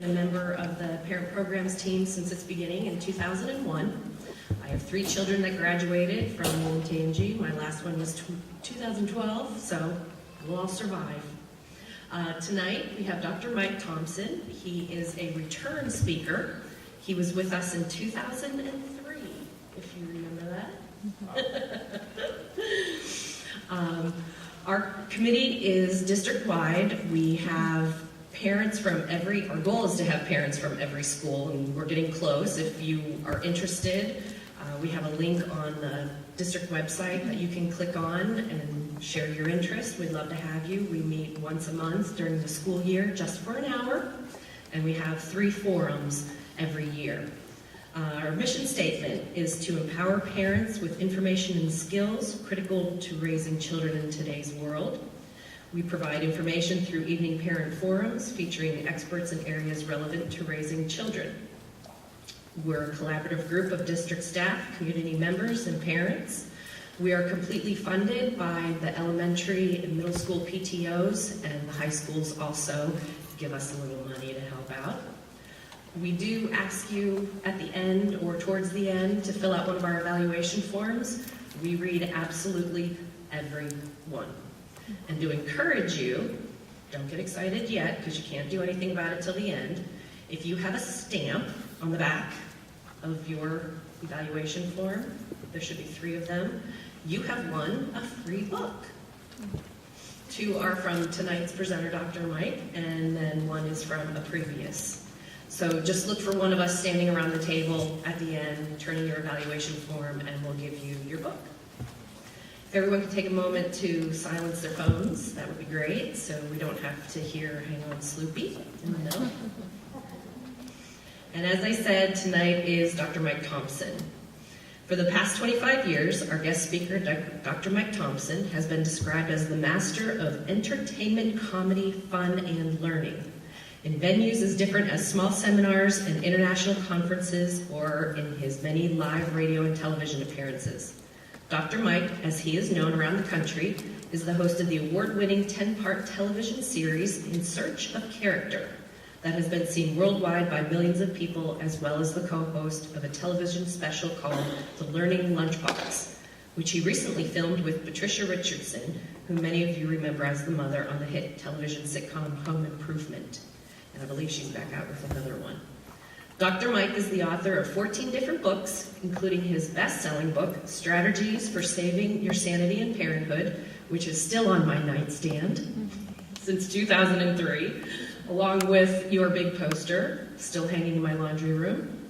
A member of the parent programs team since its beginning in 2001. I have 3 children that graduated from Olentangy. My last one was 2012, so we'll all survive. Tonight we have Dr. Mike Thomson. He is a return speaker. He was with us in 2003, if you remember that. Our committee is district-wide. We have parents from our goal is to have parents from every school, and we're getting close. If you are interested, we have a link on the district website that you can click on and share your interest. We'd love to have you. We meet once a month during the school year just for an hour, and we have 3 forums every year. Our mission statement is to empower parents with information and skills critical to raising children in today's world. We provide information through evening parent forums featuring experts in areas relevant to raising children. We're a collaborative group of district staff, community members, and parents. We are completely funded by the elementary and middle school PTOs, and the high schools also give us a little money to help out. We do ask you at the end or towards the end to fill out one of our evaluation forms. We read absolutely every one. And to encourage you, don't get excited yet because you can't do anything about it till the end. If you have a stamp on the back of your evaluation form, there should be 3 of them, you have won a free book. 2 are from tonight's presenter, Dr. Mike, and then 1 is from a previous. So just look for one of us standing around the table at the end, turning your evaluation form, and we'll give you your book. If everyone could take a moment to silence their phones, that would be great, so we don't have to hear Hang On Sloopy in the middle. And as I said, tonight is Dr. Mike Thomson. For the past 25 years, our guest speaker, Dr. Mike Thomson, has been described as the master of entertainment, comedy, fun, and learning, in venues as different as small seminars and international conferences, or in his many live radio and television appearances. Dr. Mike, as he is known around the country, is the host of the award-winning 10-part television series In Search of Character that has been seen worldwide by millions of people, as well as the co-host of a television special called The Learning Lunchbox, which he recently filmed with Patricia Richardson, who many of you remember as the mother on the hit television sitcom Home Improvement. And I believe she's back out with another one. Dr. Mike is the author of 14 different books, including his best-selling book, Strategies for Saving Your Sanity in Parenthood, which is still on my nightstand since 2003, along with Your Big Poster, still hanging in my laundry room.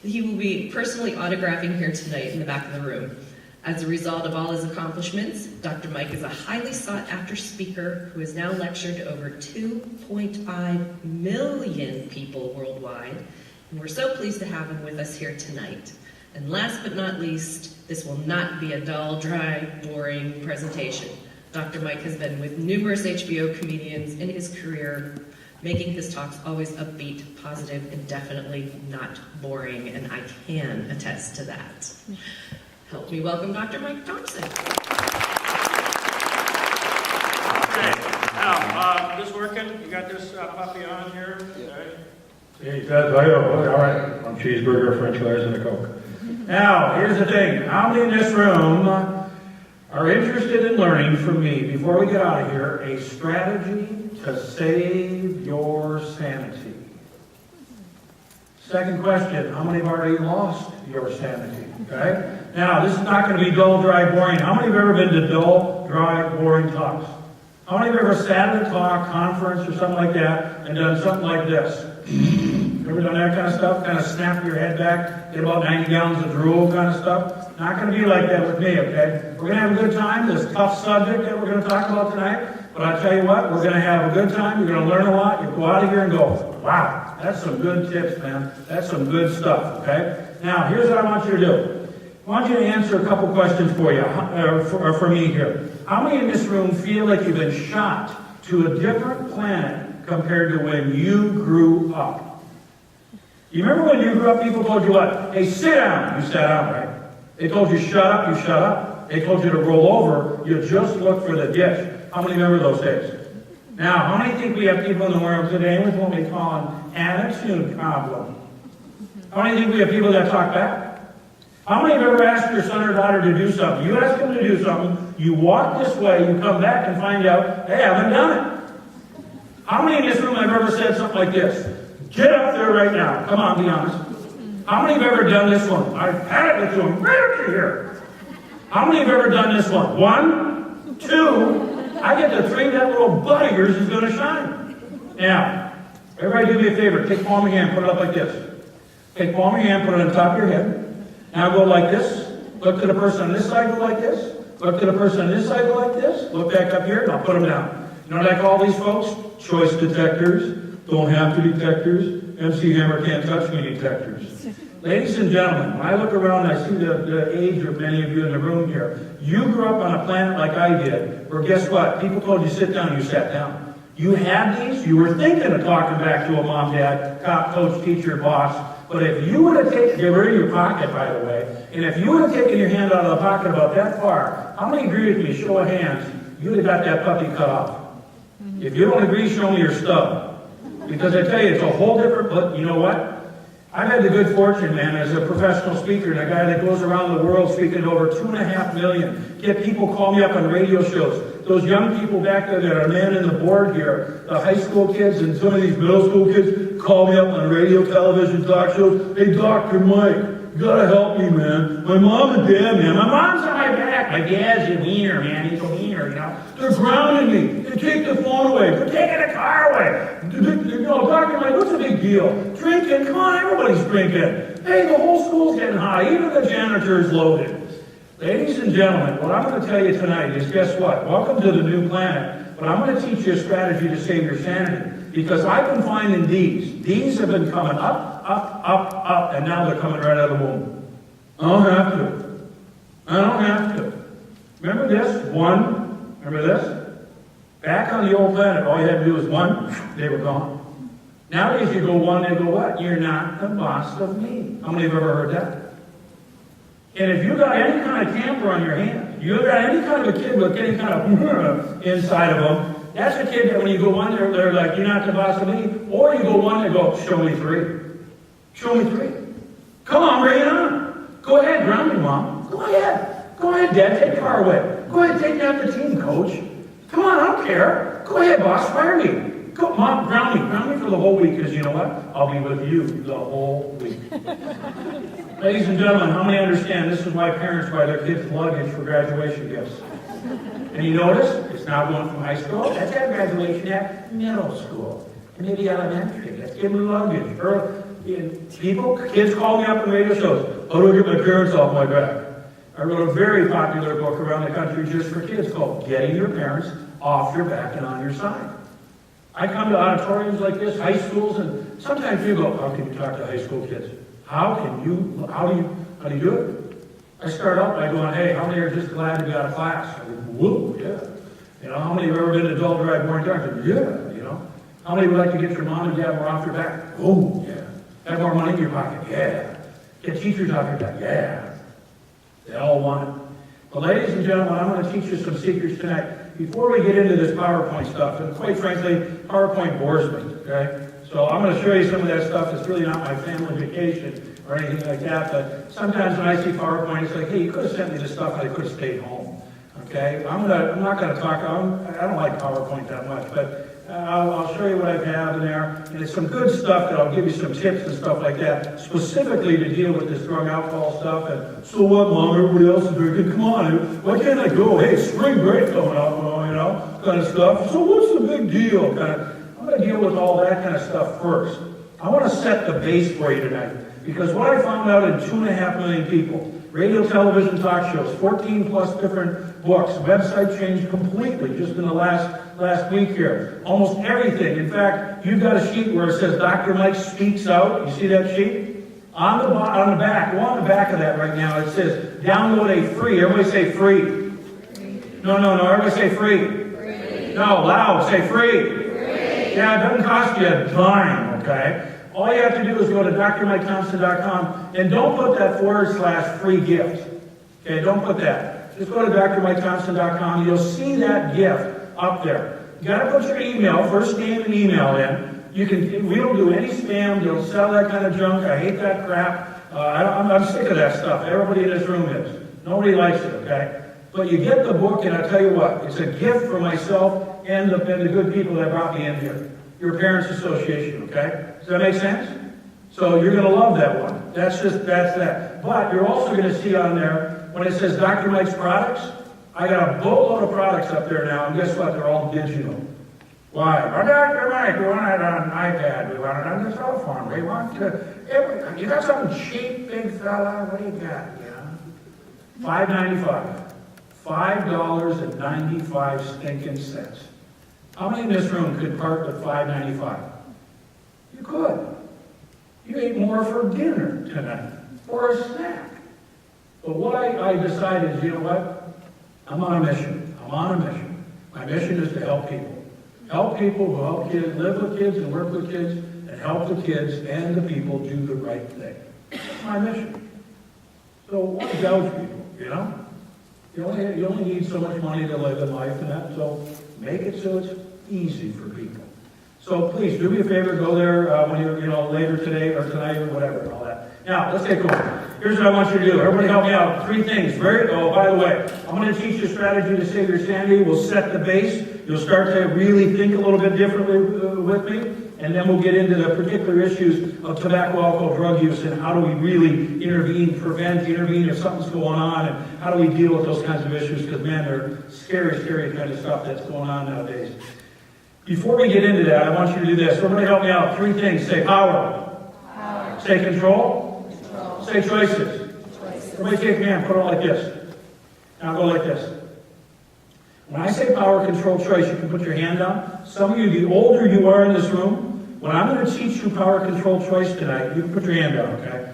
He will be personally autographing here tonight in the back of the room. As a result of all his accomplishments, Dr. Mike is a highly sought-after speaker who has now lectured to over 2.5 million people worldwide, and we're so pleased to have him with us here tonight. And last but not least, this will not be a dull, dry, boring presentation. Dr. Mike has been with numerous HBO comedians in his career, making his talks always upbeat, positive, and definitely not boring, and I can attest to that. Help me welcome Dr. Mike Thomson. Okay, now, this working? You got this puppy on here? Yeah, he says, all right, one cheeseburger, french fries, and a Coke. Now, here's the thing. How many in this room are interested in learning from me, before we get out of here, a strategy to save your sanity? Second question, how many have already lost your sanity? Okay? Now, this is not going to be dull, dry, boring. How many have ever been to dull, dry, boring talks? How many have ever sat at a talk, conference, or something like that, and done something like this? Ever done that kind of stuff? Kind of snap your head back, get about 90 gallons of drool kind of stuff? Not going to be like that with me, okay? We're going to have a good time. This tough subject that we're going to talk about tonight. But I tell you what, we're going to have a good time. You're going to learn a lot. You go out of here and go, wow, that's some good tips, man. That's some good stuff, okay? Now, here's what I want you to do. I want you to answer a couple questions for you, for me here. How many in this room feel like you've been shot to a different planet compared to when you grew up? You remember when you grew up, people told you what? Hey, sit down. You sat down, right? They told you shut up, you shut up. They told you to roll over, you just look for the dish. How many remember those days? Now, how many think we have people in the world today with what we call an attitude problem? How many think we have people that talk back? How many have ever asked your son or daughter to do something? You ask them to do something, you walk this way, you come back and find out, hey, I haven't done it. How many in this room have ever said something like this? Get up there right now. Come on, be honest. How many have ever done this one? I've had it with you. Right up to here. How many have ever done this one? 1, 2, I get to 3, that little butt of yours is going to shine. Now, everybody do me a favor. Take palm of your hand, put it up like this. Take palm of your hand, put it on top of your head. Now go like this. Look to the person on this side, go like this. Look to the person on this side, go like this. Look back up here, now put them down. You know what I call these folks? Choice detectors. Don't have to detectors. MC Hammer can't touch me detectors. Ladies and gentlemen, when I look around, I see the age of many of you in the room here. You grew up on a planet like I did, where guess what? People told you sit down, you sat down. You had these, you were thinking of talking back to a mom, dad, cop, coach, teacher, boss. But if you would have taken, get rid of your pocket, by the way, and if you would have taken your hand out of the pocket about that far, how many agree with me? Show of hands, you would have got that puppy cut off. If you don't agree, show me your stub. Because I tell you, it's a whole different, but you know what? I've had the good fortune, man, as a professional speaker, and a guy that goes around the world speaking to over 2.5 million. Get people call me up on radio shows. Those young people back there that are manning the board here, the high school kids and some of these middle school kids, call me up on radio, television, talk shows. Hey, Dr. Mike, you gotta help me, man. My mom and dad, man. My mom's on my back. My dad's a wiener, man. He's a wiener, you know. They're grounding me. They take the phone away. They're taking the car away. You know, Dr. Mike, what's the big deal? Drinking? Come on, everybody's drinking. Hey, the whole school's getting high. Even the janitor's loaded. Ladies and gentlemen, what I'm going to tell you tonight is, guess what? Welcome to the new planet. But I'm going to teach you a strategy to save your sanity. Because I've been finding these. These have been coming up, up, and now they're coming right out of the womb. I don't have to. I don't have to. Remember this? 1. Remember this? Back on the old planet, all you had to do was 1, they were gone. Nowadays you go 1, they go what? You're not the boss of me. How many have ever heard that? And if you got any kind of tamper on your hand, you got any kind of a kid with any kind of inside of them, that's a kid that when you go 1, they're like, you're not the boss of me. Or you go 1, they go, show me 3. Show me 3. Come on, bring it on. Go ahead, ground me, Mom. Go ahead. Go ahead, Dad, take the car away. Go ahead, take me off the team, Coach. Come on, I don't care. Go ahead, boss, fire me. Go, Mom, ground me for the whole week, because you know what? I'll be with you the whole week. Ladies and gentlemen, how many understand this is why parents buy their kids luggage for graduation gifts? And you notice, it's now going from high school, let's have graduation at middle school, maybe elementary, let's give them luggage. Kids call me up on radio shows, how do I get my parents off my back? I wrote a very popular book around the country just for kids called Getting Your Parents Off Your Back and On Your Side. I come to auditoriums like this, high schools, and sometimes you go, how can you talk to high school kids? How do you do it? I start out by going, hey, how many are just glad to be out of class? I go, whoa, yeah. You know, how many have ever been to adult drive boring times? Yeah, you know. How many would like to get your mom and dad more off your back? Oh, yeah. Have more money in your pocket? Yeah. Get teachers off your back? Yeah. They all want it. But ladies and gentlemen, I'm going to teach you some secrets tonight. Before we get into this PowerPoint stuff, and quite frankly, PowerPoint bores me, okay? So I'm going to show you some of that stuff. It's really not my family vacation or anything like that, but sometimes when I see PowerPoint, it's like, hey, you could have sent me this stuff and I could have stayed home, okay? I'm not going to talk, I don't like PowerPoint that much, but I'll show you what I have in there, and it's some good stuff that I'll give you some tips and stuff like that, specifically to deal with this drug alcohol stuff, and so what, Mom, everybody else is drinking, come on, why can't I go? Hey, spring break coming up, you know, kind of stuff, so what's the big deal, kind of. I'm going to deal with all that kind of stuff first. I want to set the base for you tonight. Because what I found out in 2.5 million people, radio, television, talk shows, 14 plus different books, website changed completely just in the last week here. Almost everything. In fact, you've got a sheet where it says Dr. Mike Speaks Out. You see that sheet? On the back, go on the back of that right now. It says download a free. Everybody say free. No. Everybody say free. No, loud. Say free. Yeah, it doesn't cost you a dime, okay? All you have to do is go to drmikethompson.com and don't put that /free gift. Okay, don't put that. Just go to drmikethompson.com. You'll see that gift up there. You gotta put your email, first name and email in. We don't do any spam, don't sell that kind of junk, I hate that crap. I'm sick of that stuff, everybody in this room is. Nobody likes it, okay? But you get the book, and I'll tell you what, it's a gift for myself and the good people that brought me in here. Your Parents Association, okay? Does that make sense? So you're gonna love that one. That's that. But you're also gonna see on there, when it says Dr. Mike's products, I got a boatload of products up there now, and guess what? They're all digital. Why? Well, Dr. Mike, we want it on iPad, we want it on the cell phone, we want to, you got something cheap, big fella? What do you got? Yeah. $5.95. $5.95 stinking cents. How many in this room could part with $5.95? You could. You ate more for dinner tonight, or a snack. But what I decided is, you know what? I'm on a mission. My mission is to help people. Help people who help kids, live with kids and work with kids, and help the kids and the people do the right thing. That's my mission. So why gouge people, you know? You only need so much money to live in life and that, so make it so it's easy for people. So please, do me a favor, go there when you're, later today or tonight or whatever and all that. Now, let's get going. Here's what I want you to do. Everybody help me out. 3 things. By the way, I'm going to teach you a strategy to save your sanity. We'll set the base. You'll start to really think a little bit differently with me. And then we'll get into the particular issues of tobacco, alcohol, drug use, and how do we really intervene if something's going on, and how do we deal with those kinds of issues, because, man, they're scary, scary kind of stuff that's going on nowadays. Before we get into that, I want you to do this. Everybody help me out. 3 things. Say power. Say control. Say choices. Everybody take a hand. Put it like this. Now go like this. When I say power, control, choice, you can put your hand down. Some of you, the older you are in this room, when I'm going to teach you power, control, choice tonight, you can put your hand down, okay?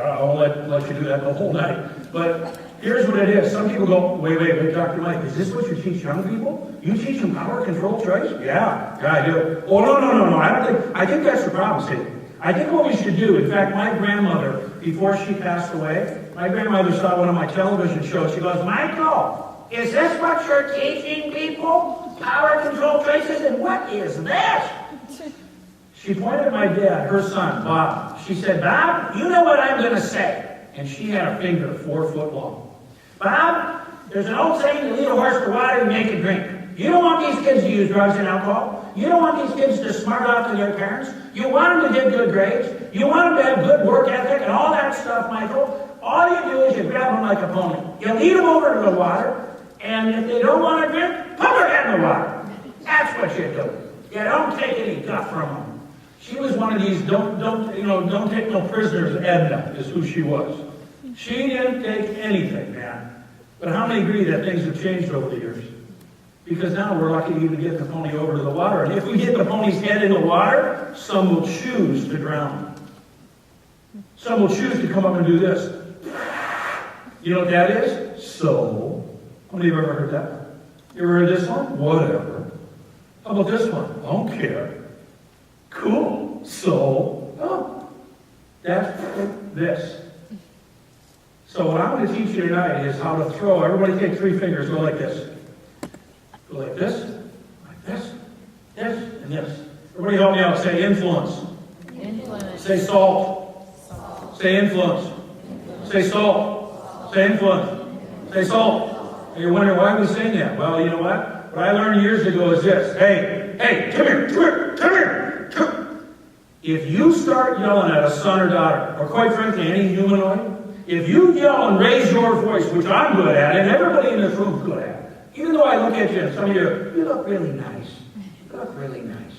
I won't let you do that the whole night. But here's what it is. Some people go, wait, Dr. Mike, is this what you teach young people? You teach them power, control, choice? Yeah, I do. Oh, no. I think that's the problem, see. I think what we should do, in fact, my grandmother, before she passed away, my grandmother saw one of my television shows. She goes, Michael, is this what you're teaching people? Power, control, choices, and what is this? She pointed at my dad, her son, Bob. She said, Bob, you know what I'm going to say. And she had a finger 4 foot long. Bob, there's an old saying, you lead a horse to water and make it drink. You don't want these kids to use drugs and alcohol. You don't want these kids to smart off to their parents. You want them to get good grades. You want them to have good work ethic and all that stuff, Michael. All you do is you grab them like a pony. You lead them over to the water, and if they don't want to drink, put their head in the water. That's what you do. You don't take any guff from them. She was one of these don't take no prisoners, Edna is who she was. She didn't take anything, man. But how many agree that things have changed over the years? Because now we're lucky to even get the pony over to the water. And if we get the pony's head in the water, some will choose to drown. Some will choose to come up and do this. You know what that is? So. How many of you have ever heard that? You ever heard this one? Whatever. How about this one? I don't care. Cool. So. Oh. That's this. So what I'm going to teach you tonight is how to throw. Everybody take 3 fingers. Go like this. Go like this, this, and this. Everybody help me out. Say influence. Say salt. Say influence. Say salt. Say influence. Say salt. And you're wondering, why are we saying that? Well, you know what? What I learned years ago is this. Hey, come here. If you start yelling at a son or daughter, or quite frankly, any humanoid, if you yell and raise your voice, which I'm good at, and everybody in this room is good at, even though I look at you and some of you look really nice. You look really nice.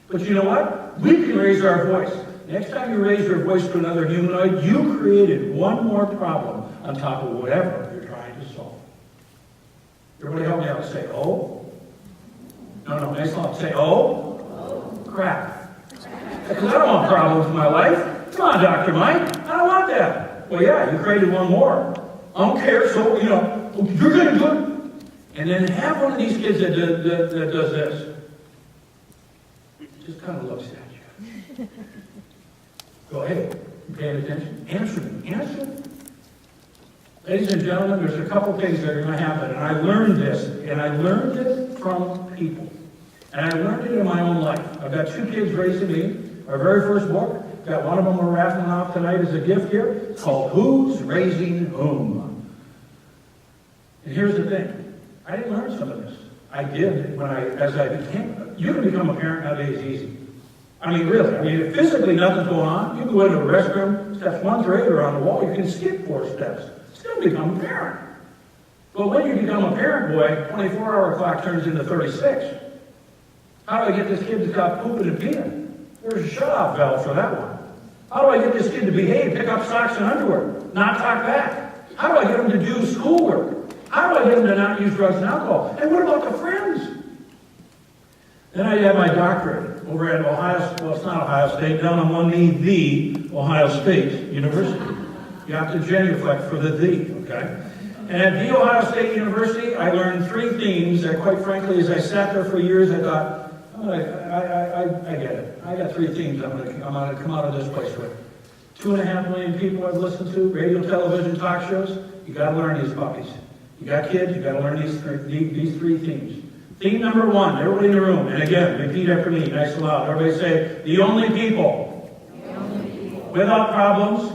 But you know what? We can raise our voice. Next time you raise your voice to another humanoid, you created one more problem on top of whatever you're trying to solve. Everybody help me out. Say, oh. No, nice long. Say, oh. Crap. Because I don't want problems in my life. Come on, Dr. Mike. I don't want that. Well, yeah, you created one more. I don't care, so, you're going to do it. And then have one of these kids that does this. Just kind of looks at you. Go, hey, you paying attention? Answer me. Ladies and gentlemen, there's a couple things that are going to happen. And I learned this, and I learned it from people. And I learned it in my own life. I've got 2 kids raising me. Our very first book, got one of them we're raffling off tonight as a gift here. It's called Who's Raising Whom? And here's the thing. I didn't learn some of this. I did as I became. You can become a parent nowadays easy. I mean, really. I mean, if physically nothing's going on, you can go into the restroom, steps 1 through 8 are on the wall. You can skip 4 steps. Still become a parent. But when you become a parent, boy, 24-hour clock turns into 36. How do I get this kid to stop pooping and peeing? There's a shut-off valve for that one. How do I get this kid to behave, pick up socks and underwear, not talk back? How do I get him to do schoolwork? How do I get him to not use drugs and alcohol? And what about the friends? Then I had my doctorate over at it's not Ohio State, down on one knee, the Ohio State University. You have to genuflect for the okay? And at the Ohio State University, I learned 3 themes that, quite frankly, as I sat there for years, I thought, I get it. I got 3 themes I'm gonna come out of this place with. 2.5 million people I've listened to, radio, television, talk shows. You gotta learn these puppies. You got kids, you gotta learn these 3 themes. Theme number 1, everybody in the room, and again, repeat after me, nice and loud. Everybody say, the only people without problems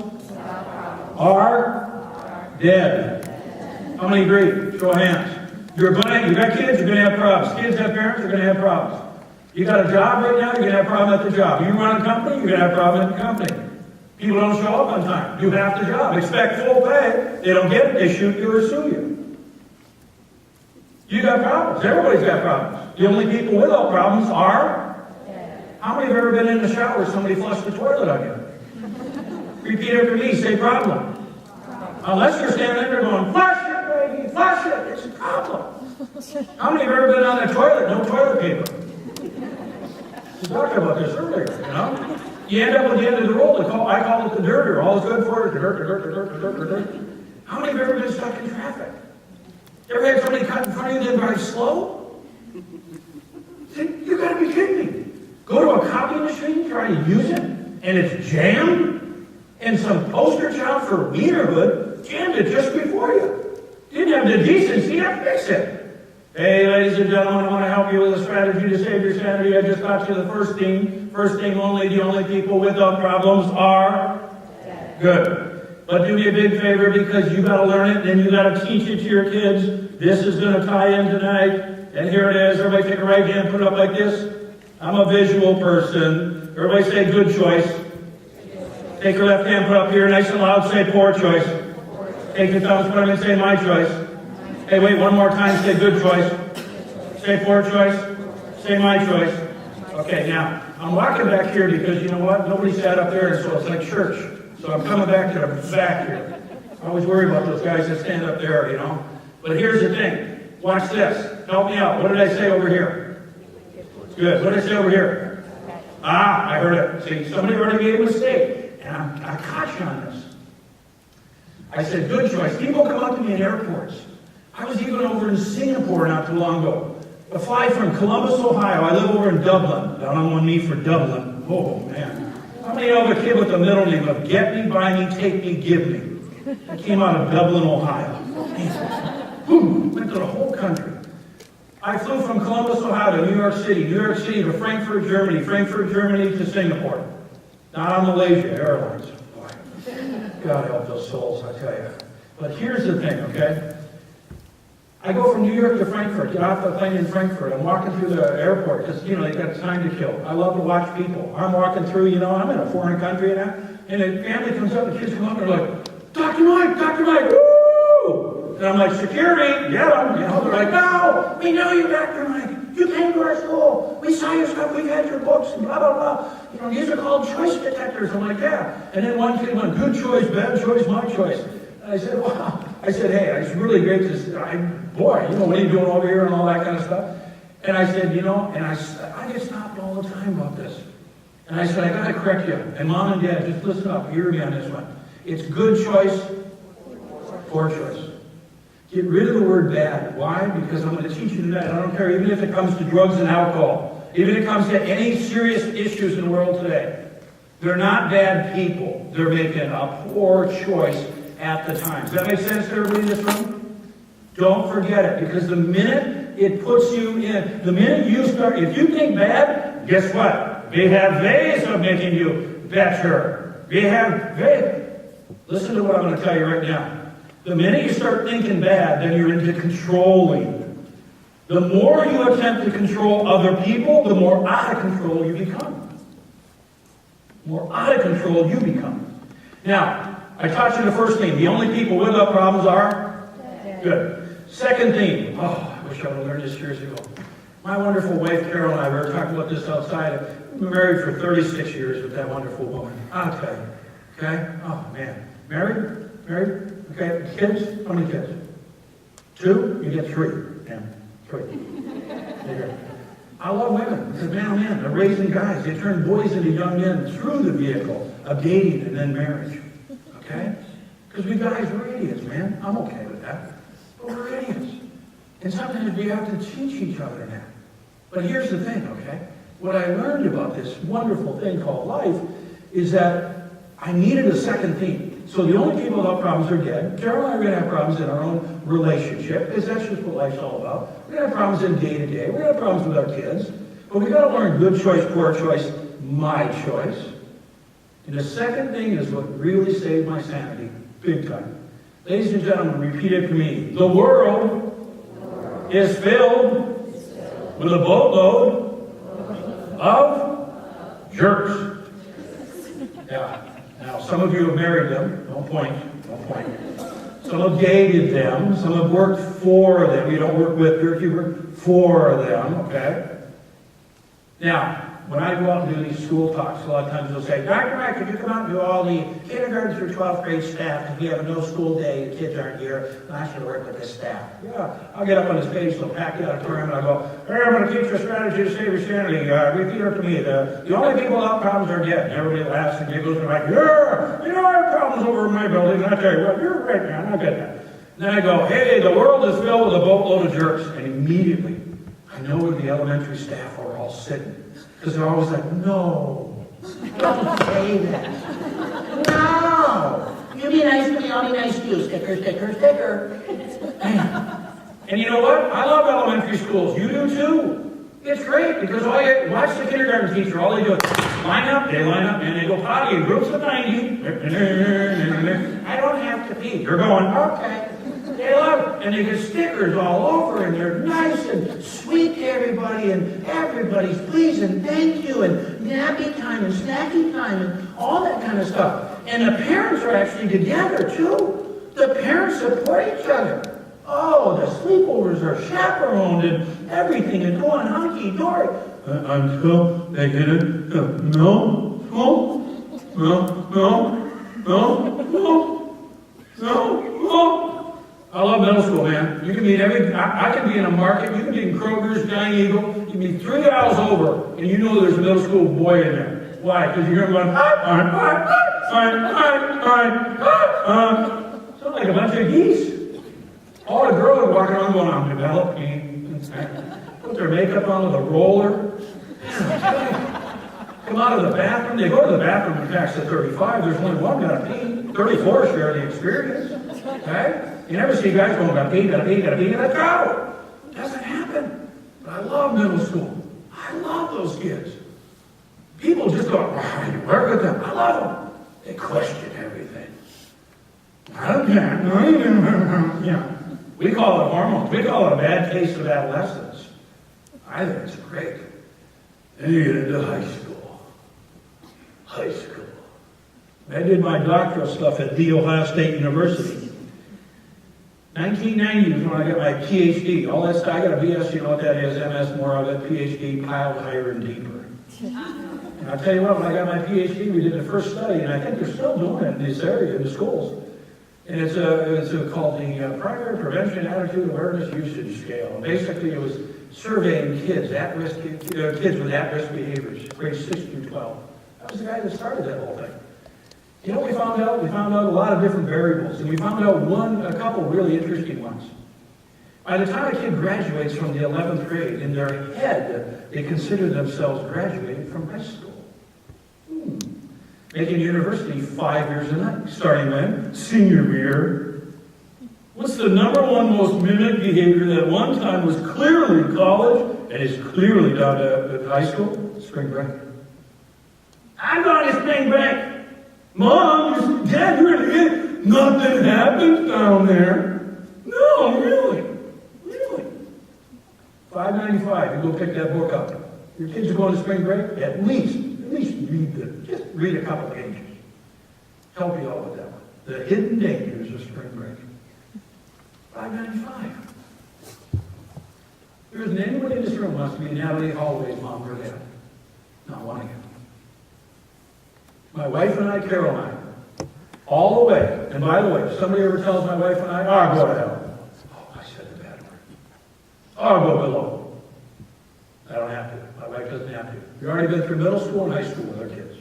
are dead. How many agree? Show of hands. You got kids, you're gonna have problems. Kids have parents, you're gonna have problems. You got a job right now, you're gonna have a problem at the job. You run a company, you're gonna have a problem at the company. People don't show up on time. You have the job. Expect full pay. They don't get it, they shoot you or sue you. You got problems. Everybody's got problems. The only people without problems are? How many have ever been in the shower somebody flushed the toilet on you? Repeat after me, say problem. Unless you're standing there going, flush it, baby, flush it. It's a problem. How many have ever been on the toilet, no toilet paper? We talked about this earlier, you know? You end up at the end of the road, I call it the dirter. All it's good for is dirt. How many have ever been stuck in traffic? Ever had somebody cut in front of you and drive slow? You gotta be kidding me. Go to a copy machine, try to use it, and it's jammed, and some poster child for Wienerhood jammed it just before you. Didn't have the decency to fix it. Hey, ladies and gentlemen, I want to help you with a strategy to save your sanity. I just got you the first theme. First theme only, the only people without problems are good. But do me a big favor, because you got to learn it, and you got to teach it to your kids. This is going to tie in tonight. And here it is. Everybody take a right hand, put it up like this. I'm a visual person. Everybody say good choice. Take your left hand, put up here, nice and loud, say poor choice. Take your thumbs, put them in, say my choice. Hey, wait, one more time, say good choice. Say poor choice. Say my choice. Okay, now, I'm walking back here because, you know what? Nobody sat up there, and so it's like church. So I'm coming back to the back here. I always worry about those guys that stand up there, you know. But here's the thing. Watch this. Help me out. What did I say over here? Good. What did I say over here? I heard it. See, somebody already made a mistake. And I caught you on this. I said, good choice. People come up to me in airports. I was even over in Singapore not too long ago. I fly from Columbus, Ohio. I live over in Dublin. Down on one knee for Dublin. Oh, man. How many know of a kid with the middle name of Get Me, Buy Me, Take Me, Give Me? I came out of Dublin, Ohio. Went to the whole country. I flew from Columbus, Ohio to New York City to Frankfurt, Germany to Singapore. Not on Malaysia Airlines. Boy, God help those souls, I tell you. But here's the thing, okay? I go from New York to Frankfurt, get off the plane in Frankfurt. I'm walking through the airport because, you know, they got time to kill. I love to watch people. I'm walking through, you know, I'm in a foreign country and a family comes up, the kids come up and they're like, Dr. Mike, woo! And I'm like, security, get them. You know, they're like, no, we know you, Dr. Mike. You came to our school. We saw your stuff. We've had your books and blah, blah, blah. You know, these are called choice detectors. I'm like, yeah. And then one kid went, good choice, bad choice, my choice. And I said, wow. I said, hey, it's really great to boy, you know, what are you doing over here and all that kind of stuff. And I said, you know, and I get stopped all the time about this. And I said, I got to correct you. And Mom and Dad, just listen up. Hear me on this one. It's good choice, poor choice. Get rid of the word bad. Why? Because I'm going to teach you tonight. I don't care, even if it comes to drugs and alcohol, even if it comes to any serious issues in the world today. They're not bad people. They're making a poor choice at the time. Does that make sense to everybody in this room? Don't forget it, because the minute it puts you in. The minute you start, if you think bad, guess what? They have ways of making you better. They have ways. Listen to what I'm going to tell you right now. The minute you start thinking bad, then you're into controlling. The more you attempt to control other people, the more out of control you become. The more out of control you become. Now, I taught you the first thing. The only people without problems are? Good. Second thing. Oh, I wish I would have learned this years ago. My wonderful wife, Carol, and I, we were talking about this outside. We've been married for 36 years with that wonderful woman. I'll tell you. Okay? Oh, man. Married? Married? Okay. Kids? How many kids? 2? You get 3. Yeah. 3. There you go. I love women. Because man, oh man, they're raising guys. They turn boys into young men through the vehicle of dating and then marriage. Okay? Because we guys, we're idiots, man. I'm okay with that. But we're idiots. And sometimes we have to teach each other that. But here's the thing, okay? What I learned about this wonderful thing called life is that I needed a second theme. So the only people without problems are dead. Carol and I are going to have problems in our own relationship, because that's just what life's all about. We're going to have problems in day-to-day. We're going to have problems with our kids. But we've got to learn good choice, poor choice, my choice. And the second thing is what really saved my sanity, big time. Ladies and gentlemen, repeat it for me. The world is filled with a boatload of jerks. Yeah. Now, some of you have married them. Don't point. Don't point. Some have dated them. Some have worked for them. You don't work with them. You work for them. Okay? Now, when I go out and do these school talks, a lot of times they'll say, Dr. Mike, could you come out and do all the kindergarten through 12th grade staff because we have a no school day, the kids aren't here, and I should work with this staff. Yeah, I'll get up on the stage, they'll pack the auditorium, and I'll go, hey, I'm going to teach you a strategy to save your sanity. Repeat after me. The only people without problems are dead. And everybody laughs and giggles and like, yeah, you know, I have problems over in my building, and I tell you what, you're right, man, I get that. And then I go, hey, the world is filled with a boatload of jerks, and immediately I know where the elementary staff are all sitting. Because they're always like, no, don't say that. No. You be nice to me, I'll be nice to you. Sticker, sticker, sticker. And you know what? I love elementary schools. You do too. It's great because watch the kindergarten teacher. All they do is line up, and they go potty in groups of 90. I don't have to pee. They're going, okay. They love it. And they get stickers all over, and they're nice and sweet to everybody, and everybody's pleased, and thank you, and nappy time, and snacky time, and all that kind of stuff. And the parents are actually together, too. The parents support each other. Oh, the sleepovers are chaperoned, and everything is going hunky-dory. Until they get it. No. I love middle school, man. You can meet I can be in a market, you can be in Kroger's, Giant Eagle, you can be 3 aisles over, and you know there's a middle school boy in there. Why? Because you're going, sound like a bunch of geese. All the girls are walking around going, I'm developing. Put their makeup on with a roller. Come out of the bathroom. They go to the bathroom and tax at 35. There's only one got to pee. 34 share the experience. Okay? You never see guys going, gotta pee, let's go. It doesn't happen. But I love middle school. I love those kids. People just go, oh, you work with them. I love them. They question everything. Yeah. We call it hormones. We call it a bad taste of adolescence. I think it's great. Then you get into high school. High school. I did my doctoral stuff at The Ohio State University. 1990 was when I got my PhD. All that stuff, I got a BS, you know what that is, MS, more of it, PhD, piled higher and deeper. And I'll tell you what, when I got my PhD, we did the first study, and I think they're still doing it in this area, in the schools. And it's called the Primary Prevention Attitude Awareness Usage Scale. And basically, it was surveying kids, at-risk kids with at-risk behaviors, grades 6 through 12. That was the guy that started that whole thing. You know what we found out? We found out a lot of different variables, and we found out a couple really interesting ones. By the time a kid graduates from the 11th grade, in their head, they consider themselves graduating from high school. Making university 5 years a night. Starting when? Senior year. What's the number one most mimicked behavior that at one time was clearly college and is clearly down to high school? Spring break. I'm going to spring break. Mom, Dad, you're an idiot. Nothing happens down there. No, really. Really. $5.95. You go pick that book up. Your kids are going to spring break? At least just read a couple pages. Help you out with that one. The hidden dangers of spring break. $5.95. There isn't anybody in this room who wants to be Natalie Holloway's mom or dad. Not one of you. My wife and I, Carol and I, all the way. And by the way, if somebody ever tells my wife and I, oh, go to hell. Oh, I said the bad word. Oh, go below. I don't have to. My wife doesn't have to. We've already been through middle school and high school with our kids.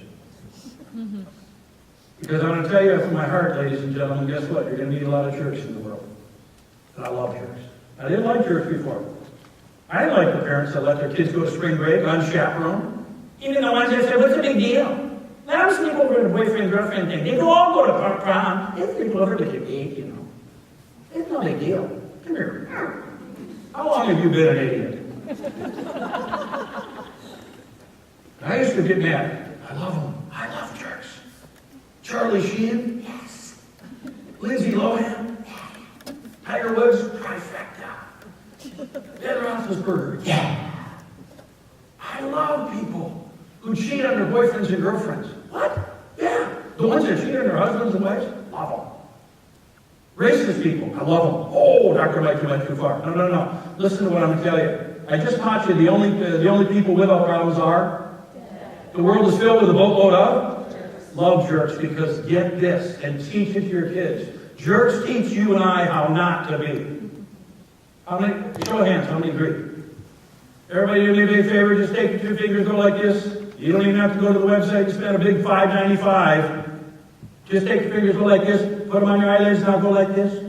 Because I'm going to tell you from my heart, ladies and gentlemen, guess what? You're going to meet a lot of jerks in the world. And I love jerks. I didn't like jerks before. I didn't like the parents that let their kids go to spring break unchaperoned. Even the ones that said, what's the big deal? Let them sleep over in the boyfriend-girlfriend thing. They go all go to prom. They sleep over with your date, you know. It's no big deal. Come here. How long have you been an idiot? I used to get mad. I love them. I love jerks. Charlie Sheen? Yes. Lindsay Lohan? Yeah. Tiger Woods? Trifecta. Ben Roethlisberger? Yeah. I love people who cheat on their boyfriends and girlfriends. What? Yeah. The ones that cheat on their husbands and wives? Love them. Racist people? I love them. Oh, Dr. Mike, you went too far. No. Listen to what I'm going to tell you. I just taught you the only people without problems are? The world is filled with a boatload of? Love jerks, because get this, and teach it to your kids. Jerks teach you and I how not to be. How many? Show of hands, how many agree? Everybody do me a big favor, just take your two fingers, go like this. You don't even have to go to the website and spend a big $5.95. Just take your fingers, go like this, put them on your eyelids, now go like this.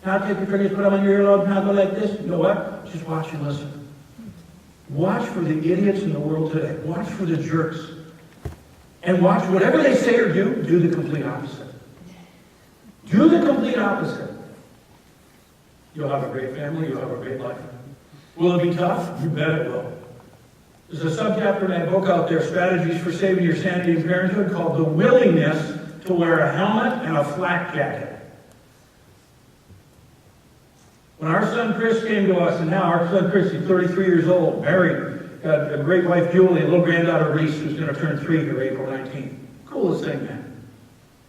Now take your fingers, put them on your earlobe, now go like this. You know what? Just watch and listen. Watch for the idiots in the world today. Watch for the jerks. And watch whatever they say or do the complete opposite. Do the complete opposite. You'll have a great family, you'll have a great life. Will it be tough? You bet it will. There's a subchapter in that book out there, Strategies for Saving Your Sanity in Parenthood, called The Willingness to Wear a Helmet and a Flak Jacket. When our son Chris came to us, and now our son Chris, he's 33 years old, married, got a great wife Julie, a little granddaughter Reese, who's going to turn 3 here April 19th. Coolest thing, man.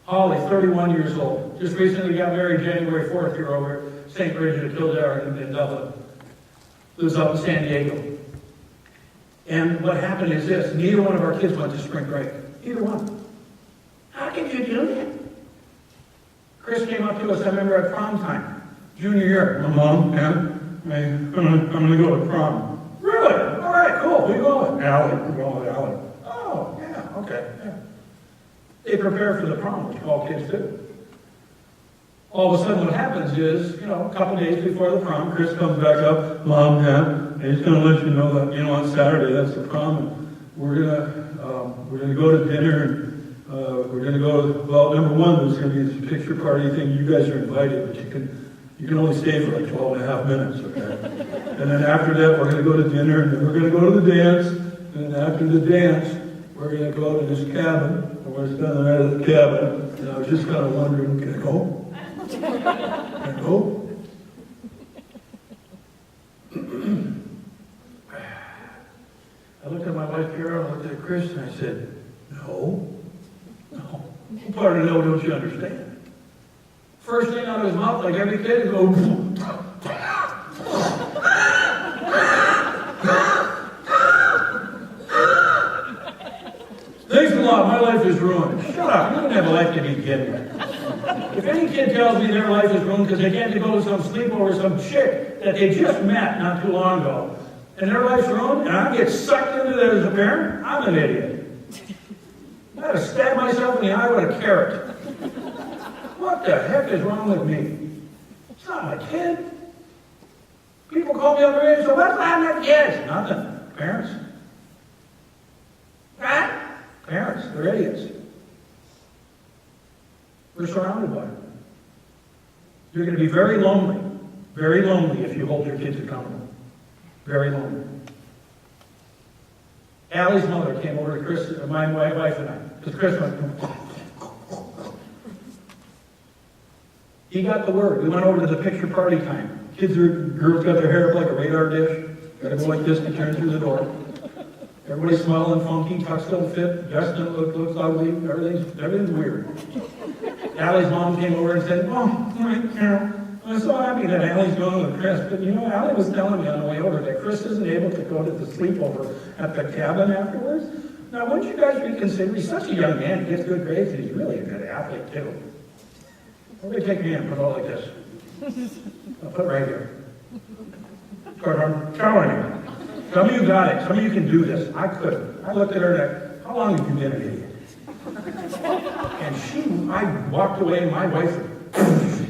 Holly, 31 years old. Just recently got married January 4th here over at St. Bridget of Kildare in Dublin. Lives up in San Diego. And what happened is this, neither one of our kids went to spring break. Either one. How could you do that? Chris came up to us, I remember at prom time. Junior year. My mom, I'm going to go to prom. Really? All right, cool. Who are you going? Allie. We're going with Allie. Oh, yeah, okay. Yeah. They prepare for the prom, which all kids do. All of a sudden what happens is, a couple days before the prom, Chris comes back up, Mom, Dad, he's going to let you know that, on Saturday, that's the prom, and we're going to go to dinner, and we're going to go, well, number one, there's going to be this picture party thing. You guys are invited, but you can only stay for like 12 and a half minutes, okay? And then after that, we're going to go to dinner, and then we're going to go to the dance, and then after the dance, we're going to go to this cabin, and we're going to spend the night at the cabin. And I was just kind of wondering, can I go? Can I go? I looked at my wife Carol, I looked at Chris, and I said, no. What part of no don't you understand? First thing out of his mouth, like every kid, is go. Thanks a lot, my life is ruined. Shut up, you don't have a life to begin with. If any kid tells me their life is ruined because they can't go to some sleepover with some chick that they just met not too long ago, and their life's ruined, and I get sucked into that as a parent, I'm an idiot. I had to stab myself in the eye with a carrot. What the heck is wrong with me? It's not my kid. People call me up there and say, what's wrong with kids? Nothing. Parents. Right? Parents. They're idiots. We're surrounded by them. You're going to be very lonely if you hold your kids accountable. Very lonely. Allie's mother came over to Chris, my wife and I, because Chris went, he got the word. We went over to the picture party time. Girls got their hair up like a radar dish. Got to go like this to turn through the door. Everybody's smiling funky, tucks don't fit, dress don't looks ugly, everything's weird. Allie's mom came over and said, "Oh, hi, Carol. I'm so happy that Allie's going with Chris, but you know, Allie was telling me on the way over that Chris isn't able to go to the sleepover at the cabin afterwards. Now, wouldn't you guys reconsider? He's such a young man, he gets good grades, and he's really a good athlete, too." Everybody take your hand, put it all like this. I'll put it right here. But I'm telling you, some of you got it. Some of you can do this. I couldn't. I looked at her and I, "How long have you been an idiot?" And I walked away, and my wife,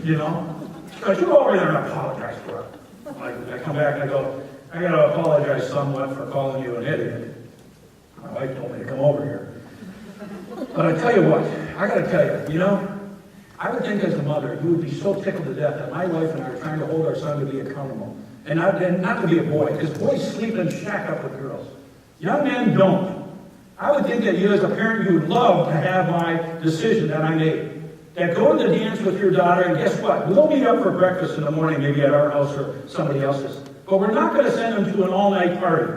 you know, because you go over there and apologize for it. I come back and I go, "I got to apologize somewhat for calling you an idiot. My wife told me to come over here." But I tell you what, I got to tell you, you know, I would think as a mother, you would be so tickled to death that my wife and I are trying to hold our son to be accountable. And not to be a boy, because boys sleep and shack up with girls. Young men don't. I would think that you as a parent, you would love to have my decision that I made. That go to the dance with your daughter, and guess what? We'll meet up for breakfast in the morning, maybe at our house or somebody else's. But we're not going to send them to an all-night party.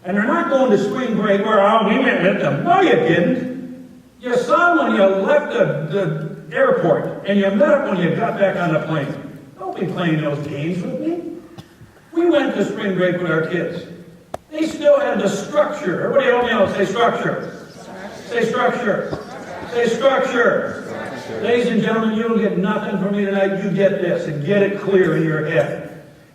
And they're not going to spring break where, "Oh, we went with them." No, you didn't. You saw when you left the airport, and you met up when you got back on the plane. Don't be playing those games with me. We went to spring break with our kids. They still had the structure. Everybody help me out. Say structure. Say structure. Say structure. Ladies and gentlemen, you don't get nothing from me tonight. You get this and get it clear in your head.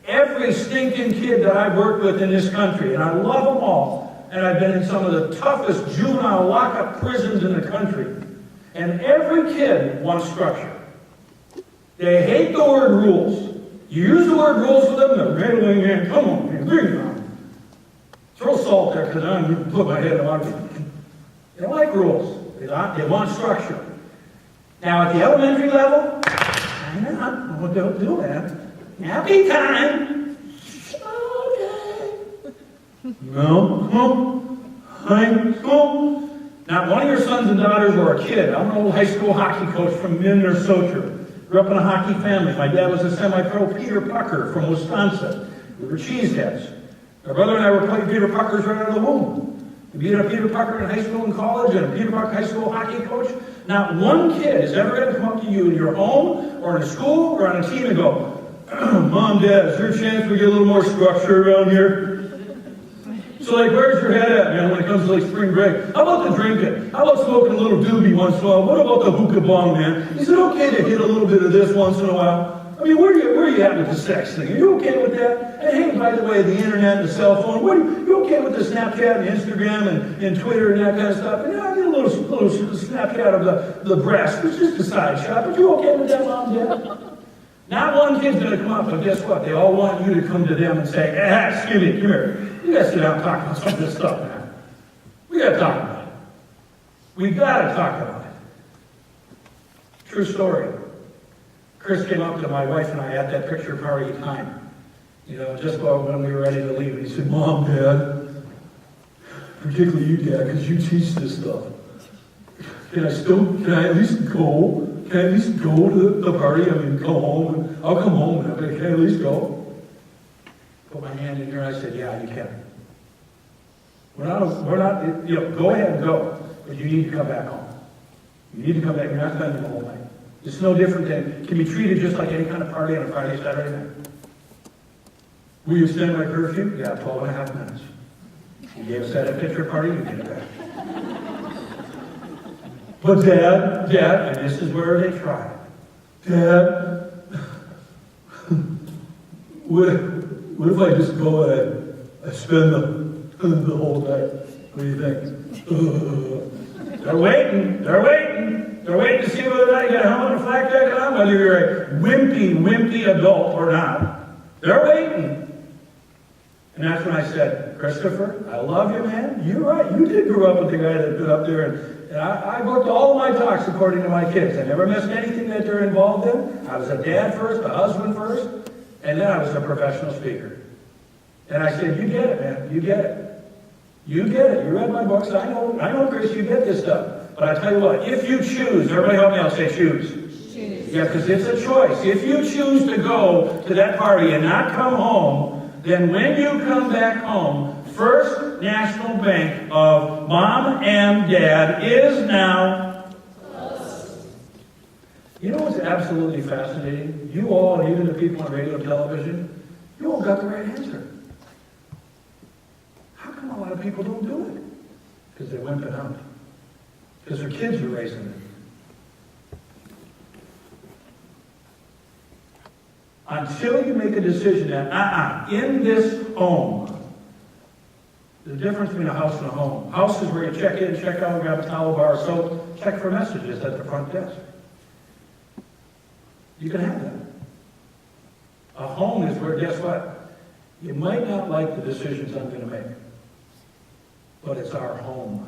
Every stinking kid that I've worked with in this country, and I love them all, and I've been in some of the toughest juvenile lockup prisons in the country, and every kid wants structure. They hate the word rules. You use the word rules with them, they're rattling in. "Come on, man, bring it on. Throw salt there, because I'm going to put my head on it." They don't like rules. They want structure. Now, at the elementary level, don't do that. Happy time. Okay. No, high school. Now, one of your sons and daughters or a kid, I'm an old high school hockey coach from Minnesota. Grew up in a hockey family. My dad was a semi-pro Peter Pucker from Wisconsin. We were cheeseheads. My brother and I were playing Peter Puckers right out of the womb. We beat a Peter Pucker in high school and college and a Peter Pucker high school hockey coach. Not one kid is ever going to come up to you in your home or in a school or on a team and go, "Mom, Dad, is there a chance we get a little more structure around here?" So, like, where's your head at, man, when it comes to, like, spring break? How about the drinking? How about smoking a little doobie once in a while? What about the hookah bong, man? Is it okay to hit a little bit of this once in a while? I mean, where are you at with the sex thing? Are you okay with that? And hey, by the way, the internet and the cell phone, you okay with the Snapchat and Instagram and Twitter and that kind of stuff? And I get a little Snapchat of the breast. It's just a side shot, but you okay with that, Mom, Dad? Not one kid's going to come up, but guess what? They all want you to come to them and say, "Excuse me, come here. You guys sit down and talk about some of this stuff, man. We got to talk about it. We got to talk about it." True story. Chris came up to my wife and I at that picture party time. You know, just about when we were ready to leave. He said, "Mom, Dad, particularly you, Dad, because you teach this stuff. Can I at least go? Can I at least go to the party? I mean, go home. I'll come home. But can I at least go?" Put my hand in here and I said, "Yeah, you can. We're not, you know, go ahead and go, but you need to come back home. You need to come back. You're not spending the whole night. It's no different than, can be treated just like any kind of party on a Friday, Saturday night. Will you extend my curfew? Yeah, 12 and a half minutes. You gave us that picture party, you get it back. But Dad, and this is where they try. Dad, what if I just go and I spend the whole night? What do you think? They're waiting to see whether or not you got a helmet and a flak jacket on, whether you're a wimpy adult or not. They're waiting. And that's when I said, Christopher, I love you, man. You're right. You did grow up with the guy that been up there. And I booked all of my talks according to my kids. I never missed anything that they're involved in. I was a dad first, a husband first, and then I was a professional speaker. And I said, you get it, man. You get it. You get it. You read my books. I know, Chris, you get this stuff. But I tell you what, if you choose, everybody help me out, say choose. Choose. Yeah, because it's a choice. If you choose to go to that party and not come home, then when you come back home, First National Bank of Mom and Dad is now closed. You know what's absolutely fascinating? You all, and even the people on radio and television, you all got the right answer. How come a lot of people don't do it? Because they're wimping out. Because their kids are raising them. Until you make a decision that, in this home, the difference between a house and a home. House is where you check in, check out, grab a towel, bar of soap, check for messages at the front desk. You can have that. A home is where, guess what? You might not like the decisions I'm going to make, but it's our home.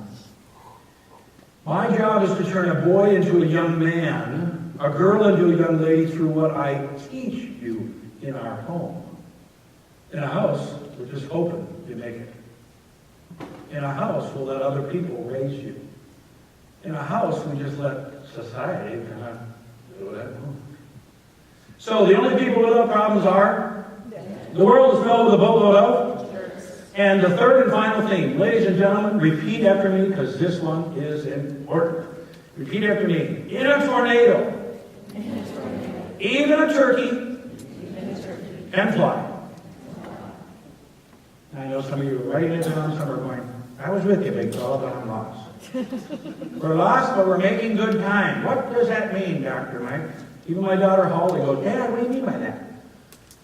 My job is to turn a boy into a young man, a girl into a young lady through what I teach you in our home. In a house, we're just hoping you make it. In a house, we'll let other people raise you. In a house, we just let society kind of do that. So the only people without problems are the world is filled with a boatload of. And the third and final thing, ladies and gentlemen, repeat after me because this one is important. Repeat after me. In a tornado, even a turkey can fly. I know some of you are writing it down, some are going, I was with you, big fella, but I'm lost. We're lost, but we're making good time. What does that mean, Dr. Mike? Even my daughter Holly goes, Dad, what do you mean by that?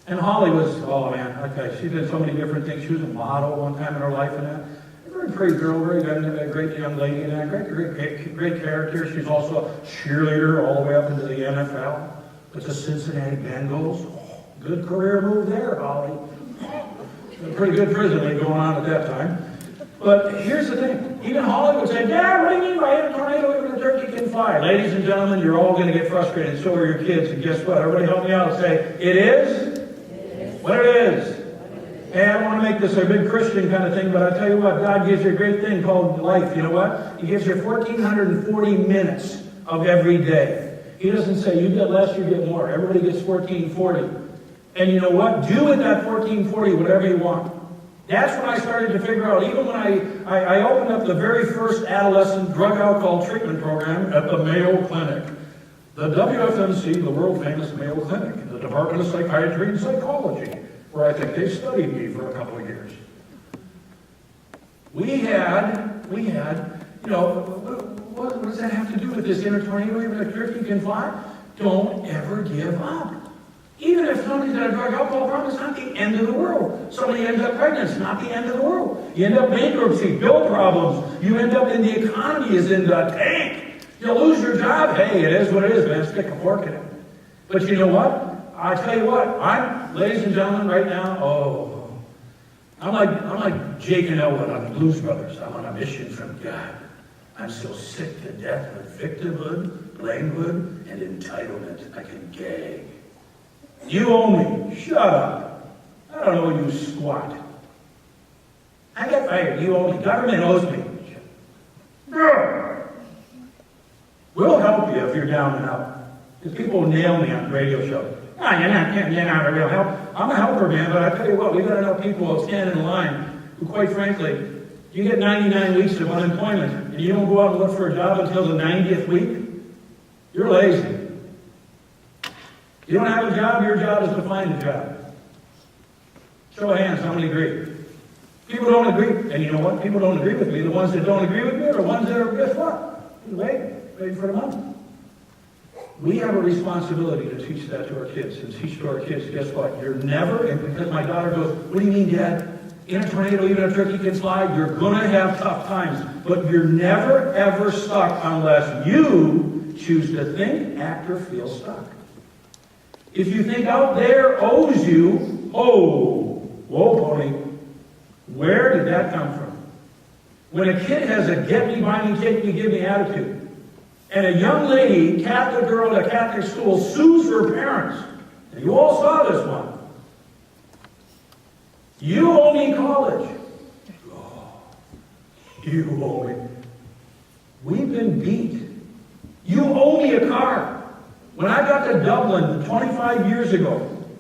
And Holly was, oh man, okay, she did so many different things. She was a model one time in her life and that. A very pretty girl, very good, a great young lady and that. Great character. She's also a cheerleader all the way up into the NFL with the Cincinnati Bengals. Oh, good career move there, Holly. A pretty good prison going on at that time. But here's the thing. Even Holly would say, Dad, what do you mean by a tornado even a turkey can fly? Ladies and gentlemen, you're all going to get frustrated, and so are your kids. And guess what? Everybody help me out and say, it is what it is. Hey, I don't want to make this a big Christian kind of thing, but I tell you what, God gives you a great thing called life. You know what? He gives you 1,440 minutes of every day. He doesn't say you get less, you get more. Everybody gets 1,440. And you know what? Do with that 1,440 whatever you want. That's when I started to figure out, even when I opened up the very first adolescent drug alcohol treatment program at the Mayo Clinic. The WFMC, the world famous Mayo Clinic, the Department of Psychiatry and Psychology, where I think they studied me for a couple of years. We had, you know, what does that have to do with this inner tornado, even a turkey can fly? Don't ever give up. Even if somebody's got a drug alcohol problem, it's not the end of the world. Somebody ends up pregnant, it's not the end of the world. You end up bankruptcy, bill problems. You end up in the economy is in the tank. You lose your job. Hey, it is what it is, man. Stick a fork in it. But you know what? I tell you what, ladies and gentlemen, right now, I'm like Jake and Elwood on the Blues Brothers. I'm on a mission from God. I'm so sick to death of victimhood, blamehood, and entitlement. I can gag. You owe me. Shut up. I don't owe you squat. I got fired. You owe me. Government owes me. We'll help you if you're down and out. Because people nail me on radio shows. No, you're not a real help. I'm a helper, man, but I tell you what, we got enough people who stand in line who, quite frankly, you get 99 weeks of unemployment and you don't go out and look for a job until the 90th week, you're lazy. You don't have a job, your job is to find a job. Show of hands, how many agree? People don't agree. And you know what? People don't agree with me. The ones that don't agree with me are the ones that are, guess what? Waiting for the money. We have a responsibility to teach that to our kids and teach to our kids, guess what? You're never, and because my daughter goes, what do you mean, Dad? In a tornado, even a turkey can fly. You're going to have tough times. But you're never, ever stuck unless you choose to think, act, or feel stuck. If you think out there owes you, whoa, pony, Where did that come from? When a kid has a get me, buy me, take me, give me attitude, and a young lady, Catholic girl at a Catholic school, sues her parents, and you all saw this one. You owe me college. Oh, you owe me. We've been beat. You owe me a car. When I got to Dublin 25 years ago,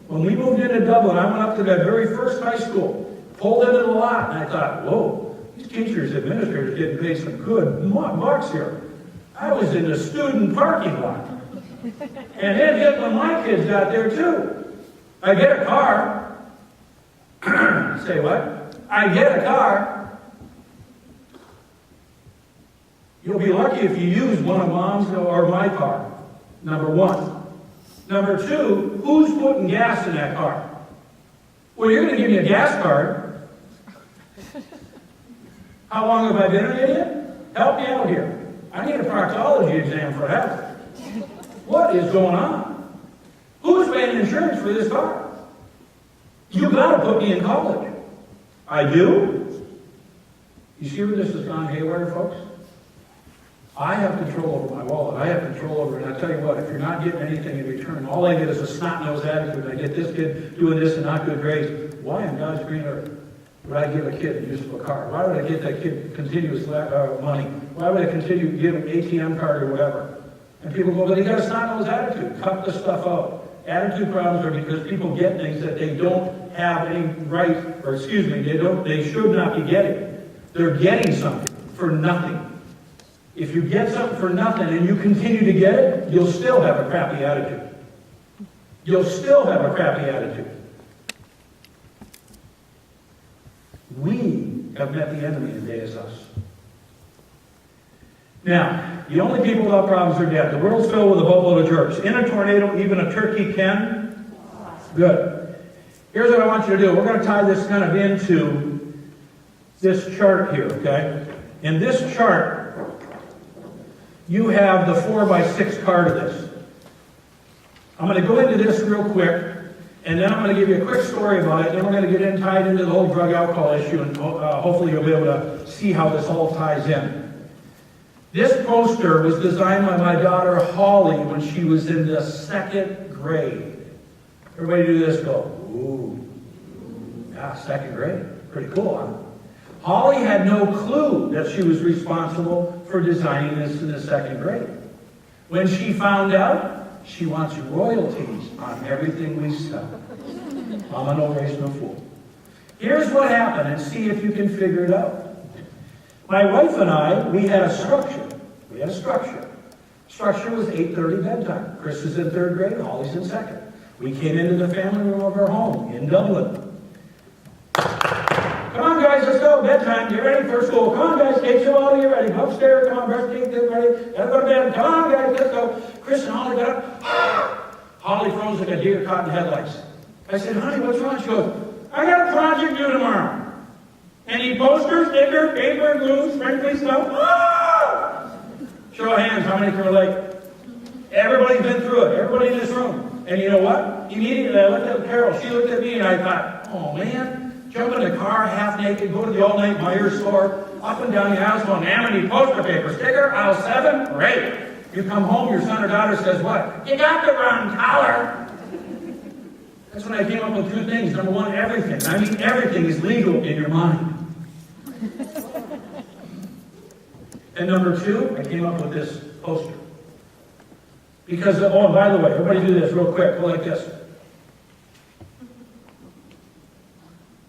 when we moved into Dublin, I went up to that very first high school, pulled into the lot, and I thought, whoa, these teachers, administrators getting paid some good bucks here. I was in the student parking lot. And it hit when my kids got there too. I get a car. Say what? I get a car. You'll be lucky if you use one of Mom's or my car. Number one. Number two, who's putting gas in that car? Well, you're going to give me a gas card. How long have I been an idiot? Help me out here. I need a proctology exam for that. What is going on? Who's paying insurance for this car? You got to put me in college. I do? You see where this has gone haywire, folks? I have control over my wallet. I have control over it. And I tell you what, if you're not getting anything in return, all I get is a snot-nosed attitude. I get this kid doing this and not good grades. Why in God's green earth would I give a kid a useful car? Why would I get that kid continuous money? Why would I continue to give him an ATM card or whatever? And people go, but he got a snot-nosed attitude. Cut the stuff out. Attitude problems are because people get things that they don't have any right, or excuse me, they should not be getting. They're getting something for nothing. If you get something for nothing and you continue to get it, you'll still have a crappy attitude. You'll still have a crappy attitude. We have met the enemy today as us. Now, the only people without problems are dead. The world's filled with a boatload of jerks. In a tornado, even a turkey can. Good. Here's what I want you to do. We're going to tie this kind of into this chart here, okay? In this chart, you have the 4x6 card of this. I'm going to go into this real quick, and then I'm going to give you a quick story about it. Then we're going to get tied into the whole drug alcohol issue, and hopefully you'll be able to see how this all ties in. This poster was designed by my daughter Holly when she was in the 2nd grade. Everybody do this, go, ooh. Yeah, 2nd grade. Pretty cool, huh? Holly had no clue that she was responsible for designing this in the 2nd grade. When she found out, she wants royalties on everything we sell. I'm a no race, no fool. Here's what happened, and see if you can figure it out. My wife and I, we had a structure. We had a structure. Structure was 8:30 bedtime. Chris is in 3rd grade, Holly's in 2nd. We came into the family room of our home in Dublin. Come on, guys, let's go. Bedtime. Get ready for school. Come on, guys. Take you all. Get ready. Go upstairs. Come on, brush teeth. Get ready. Gotta go to bed. Come on, guys. Let's go. Chris and Holly got up. Holly froze like a deer caught in headlights. I said, honey, what's wrong? She goes, I got a project due tomorrow. Any posters, stickers, paper, glue, sprinkly stuff? Ah! Show of hands. How many can relate? Everybody's been through it. Everybody in this room. And you know what? Immediately I looked at Carol. She looked at me and I thought, oh, man. Jump in the car, half naked, go to the all-night Meijer store, up and down the aisle, going, I need poster paper, sticker, aisle 7, great. You come home, your son or daughter says what? You got the wrong color. That's when I came up with 2 things. Number 1, everything. I mean, everything is legal in your mind. And number 2, I came up with this poster. Because, oh, and by the way, everybody do this real quick, go like this.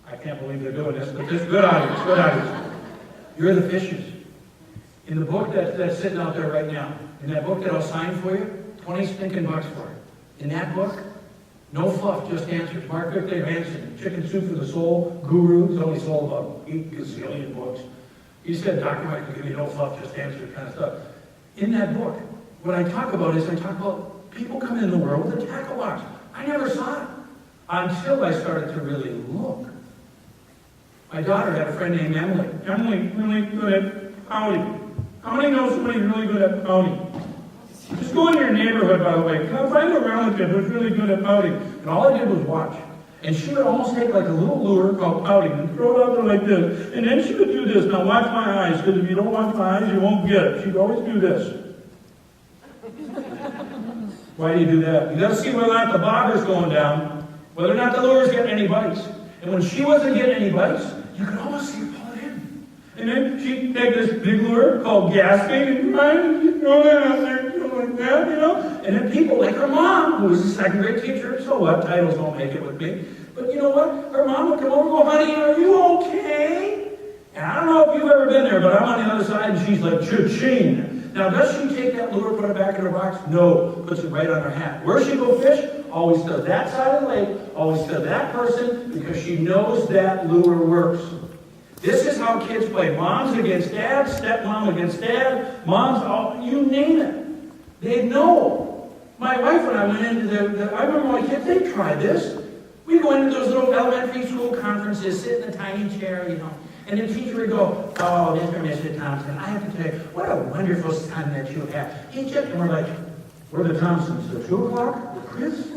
I can't believe they're doing this, but this good audience, good audience. You're the fishes. In the book that's sitting out there right now, in that book that I'll sign for you, 20 stinking bucks for it. In that book, no fluff, just answers. Mark Victor Hansen, Chicken Soup for the Soul, Guru, he's only sold about 8 gazillion books. He said, Dr. Mike will give you no fluff, just answers kind of stuff. In that book, what I talk about is I talk about people coming in the world with a tackle box. I never saw it until I started to really look. My daughter had a friend named Emily. Emily, really good at pouting. How many know somebody really good at pouting? Just go in your neighborhood, by the way. Find a relative who's really good at pouting. And all I did was watch. And she would almost take like a little lure called pouting and throw it out there like this. And then she would do this. Now watch my eyes, because if you don't watch my eyes, you won't get it. She'd always do this. Why do you do that? You got to see whether or not the bobber's going down, whether or not the lure's getting any bites. And when she wasn't getting any bites, you could almost see her pull it in. And then she'd take this big lure called gasping and crying, and she'd throw that out there like that, you know? And then people like her mom, who was a second grade teacher, so what? Titles don't make it with me. But you know what? Her mom would come over and go, honey, are you okay? And I don't know if you've ever been there, but I'm on the other side, and she's like, cha-ching. Now, does she take that lure, put it back in her box? No. Puts it right on her hat. Where she go fish? Always to that side of the lake, always to that person, because she knows that lure works. This is how kids play. Moms against dad, stepmom against dad, moms, you name it. They know. My wife and I went into I remember my kids, they tried this. We go into those little elementary school conferences, sit in a tiny chair, you know, and the teacher would go, oh, Mr. Thomson, I have to tell you, what a wonderful son that you have. He just, and we're like, we're the Thomsons, the 2 o'clock? Chris?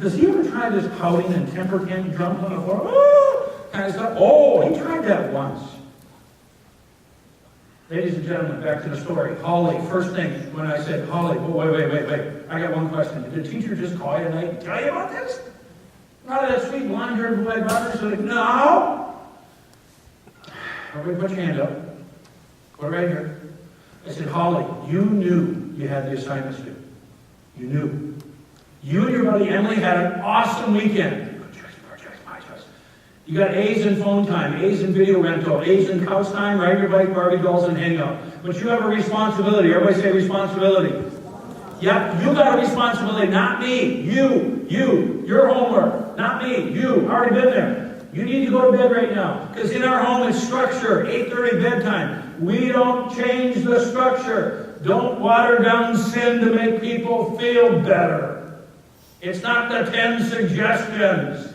Does he ever try this pouting and temper tantrum on the floor? Oh, kind of stuff? Oh, he tried that once. Ladies and gentlemen, back to the story. Holly, first thing, when I said, Holly, oh, wait. I got one question. Did the teacher just call you tonight and tell you about this? Not that sweet blonde-haired blue-eyed daughter? So like, no! Everybody put your hand up. Go right here. I said, Holly, you knew you had the assignments due. You knew. You and your buddy Emily had an awesome weekend. Good choice, poor choice, my choice. You got A's in phone time, A's in video rental, A's in couch time, ride your bike, Barbie dolls, and hang out. But you have a responsibility. Everybody say responsibility. Yep, you got a responsibility, not me. You. Your homework, not me. You. Already been there. You need to go to bed right now. Because in our home it's structure, 8:30 bedtime. We don't change the structure. Don't water down sin to make people feel better. It's not the 10 suggestions.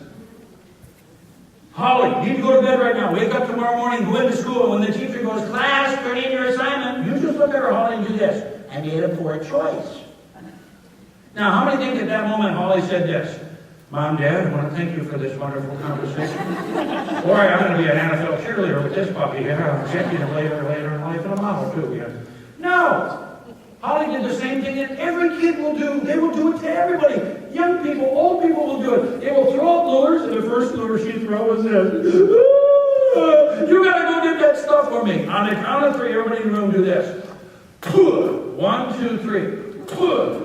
Holly, you need to go to bed right now. Wake up tomorrow morning, go into school, and when the teacher goes, class, turn in your assignment, you just look at her, Holly, and do this. I made a poor choice. Now, how many think at that moment Holly said this? Mom, Dad, I want to thank you for this wonderful conversation. Boy, I'm going to be an NFL cheerleader with this puppy. Yeah, I'm checking it later in life, and a model too. Yeah. No! Holly did the same thing that every kid will do. They will do it to everybody. Young people, old people will do it. They will throw out lures, and the first lure she throws is this. You got to go get that stuff for me. On the count of 3, everybody in the room do this. 1, 2, 3.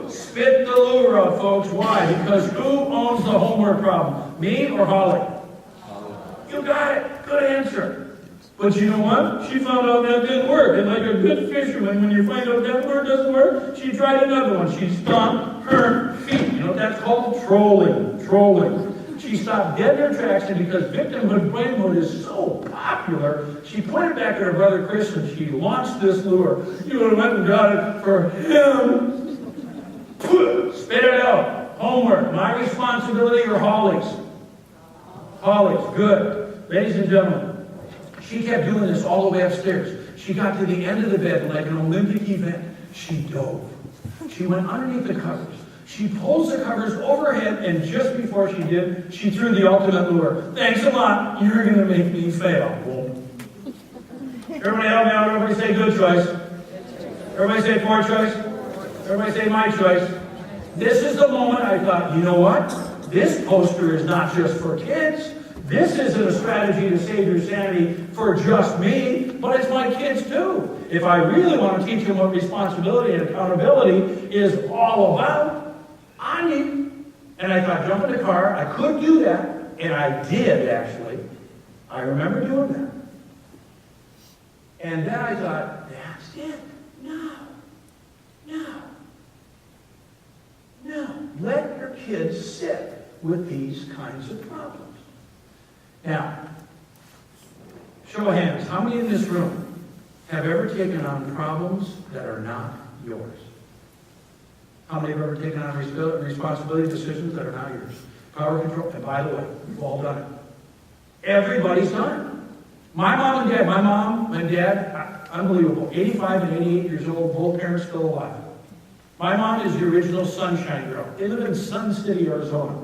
Spit the lure out, folks. Why? Because who owns the homework problem? Me or Holly? You got it. Good answer. But you know what? She found out that didn't work. And like a good fisherman, when you find out that word doesn't work, she tried another one. She stomped her feet. You know what that's called? Trolling. She stopped dead in her tracks, and because victimhood brainhood is so popular, she pointed back at her brother Chris and she launched this lure. You would have went and got it for him. Spit it out. Homework. My responsibility or Holly's? Holly's. Good. Ladies and gentlemen, she kept doing this all the way upstairs. She got to the end of the bed like an Olympic event. She dove. She went underneath the covers. She pulls the covers over her head, and just before she did, she threw the ultimate lure. Thanks a lot. You're going to make me fail. Everybody help me out. Everybody say good choice. Everybody say poor choice. Everybody say my choice. This is the moment I thought, you know what? This poster is not just for kids. This isn't a strategy to save your sanity for just me, but it's my kids too. If I really want to teach them what responsibility and accountability is all about, I need. And I thought, jump in the car. I could do that, and I did actually. I remember doing that. And then I thought, that's it. No. Let your kids sit with these kinds of problems. Now, show of hands, how many in this room have ever taken on problems that are not yours? How many have ever taken on responsibility decisions that are not yours? Power control, and by the way, we've all done it. Everybody's done it. My mom and dad, unbelievable, 85 and 88 years old, both parents still alive. My mom is the original sunshine girl. They live in Sun City, Arizona.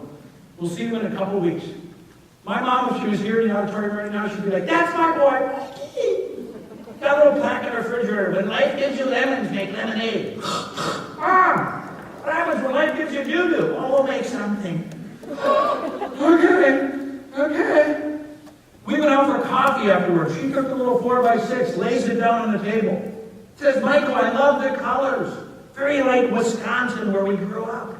We'll see you in a couple weeks. My mom, if she was here in the auditorium right now, she'd be like, that's my boy. Got a little plaque in her refrigerator. When life gives you lemons, make lemonade. Mom, what happens when life gives you doo-doo? Oh, we'll make something. Okay. We went out for coffee afterwards. She took the little 4x6, lays it down on the table. Says, Michael, I love the colors. Very like Wisconsin where we grew up.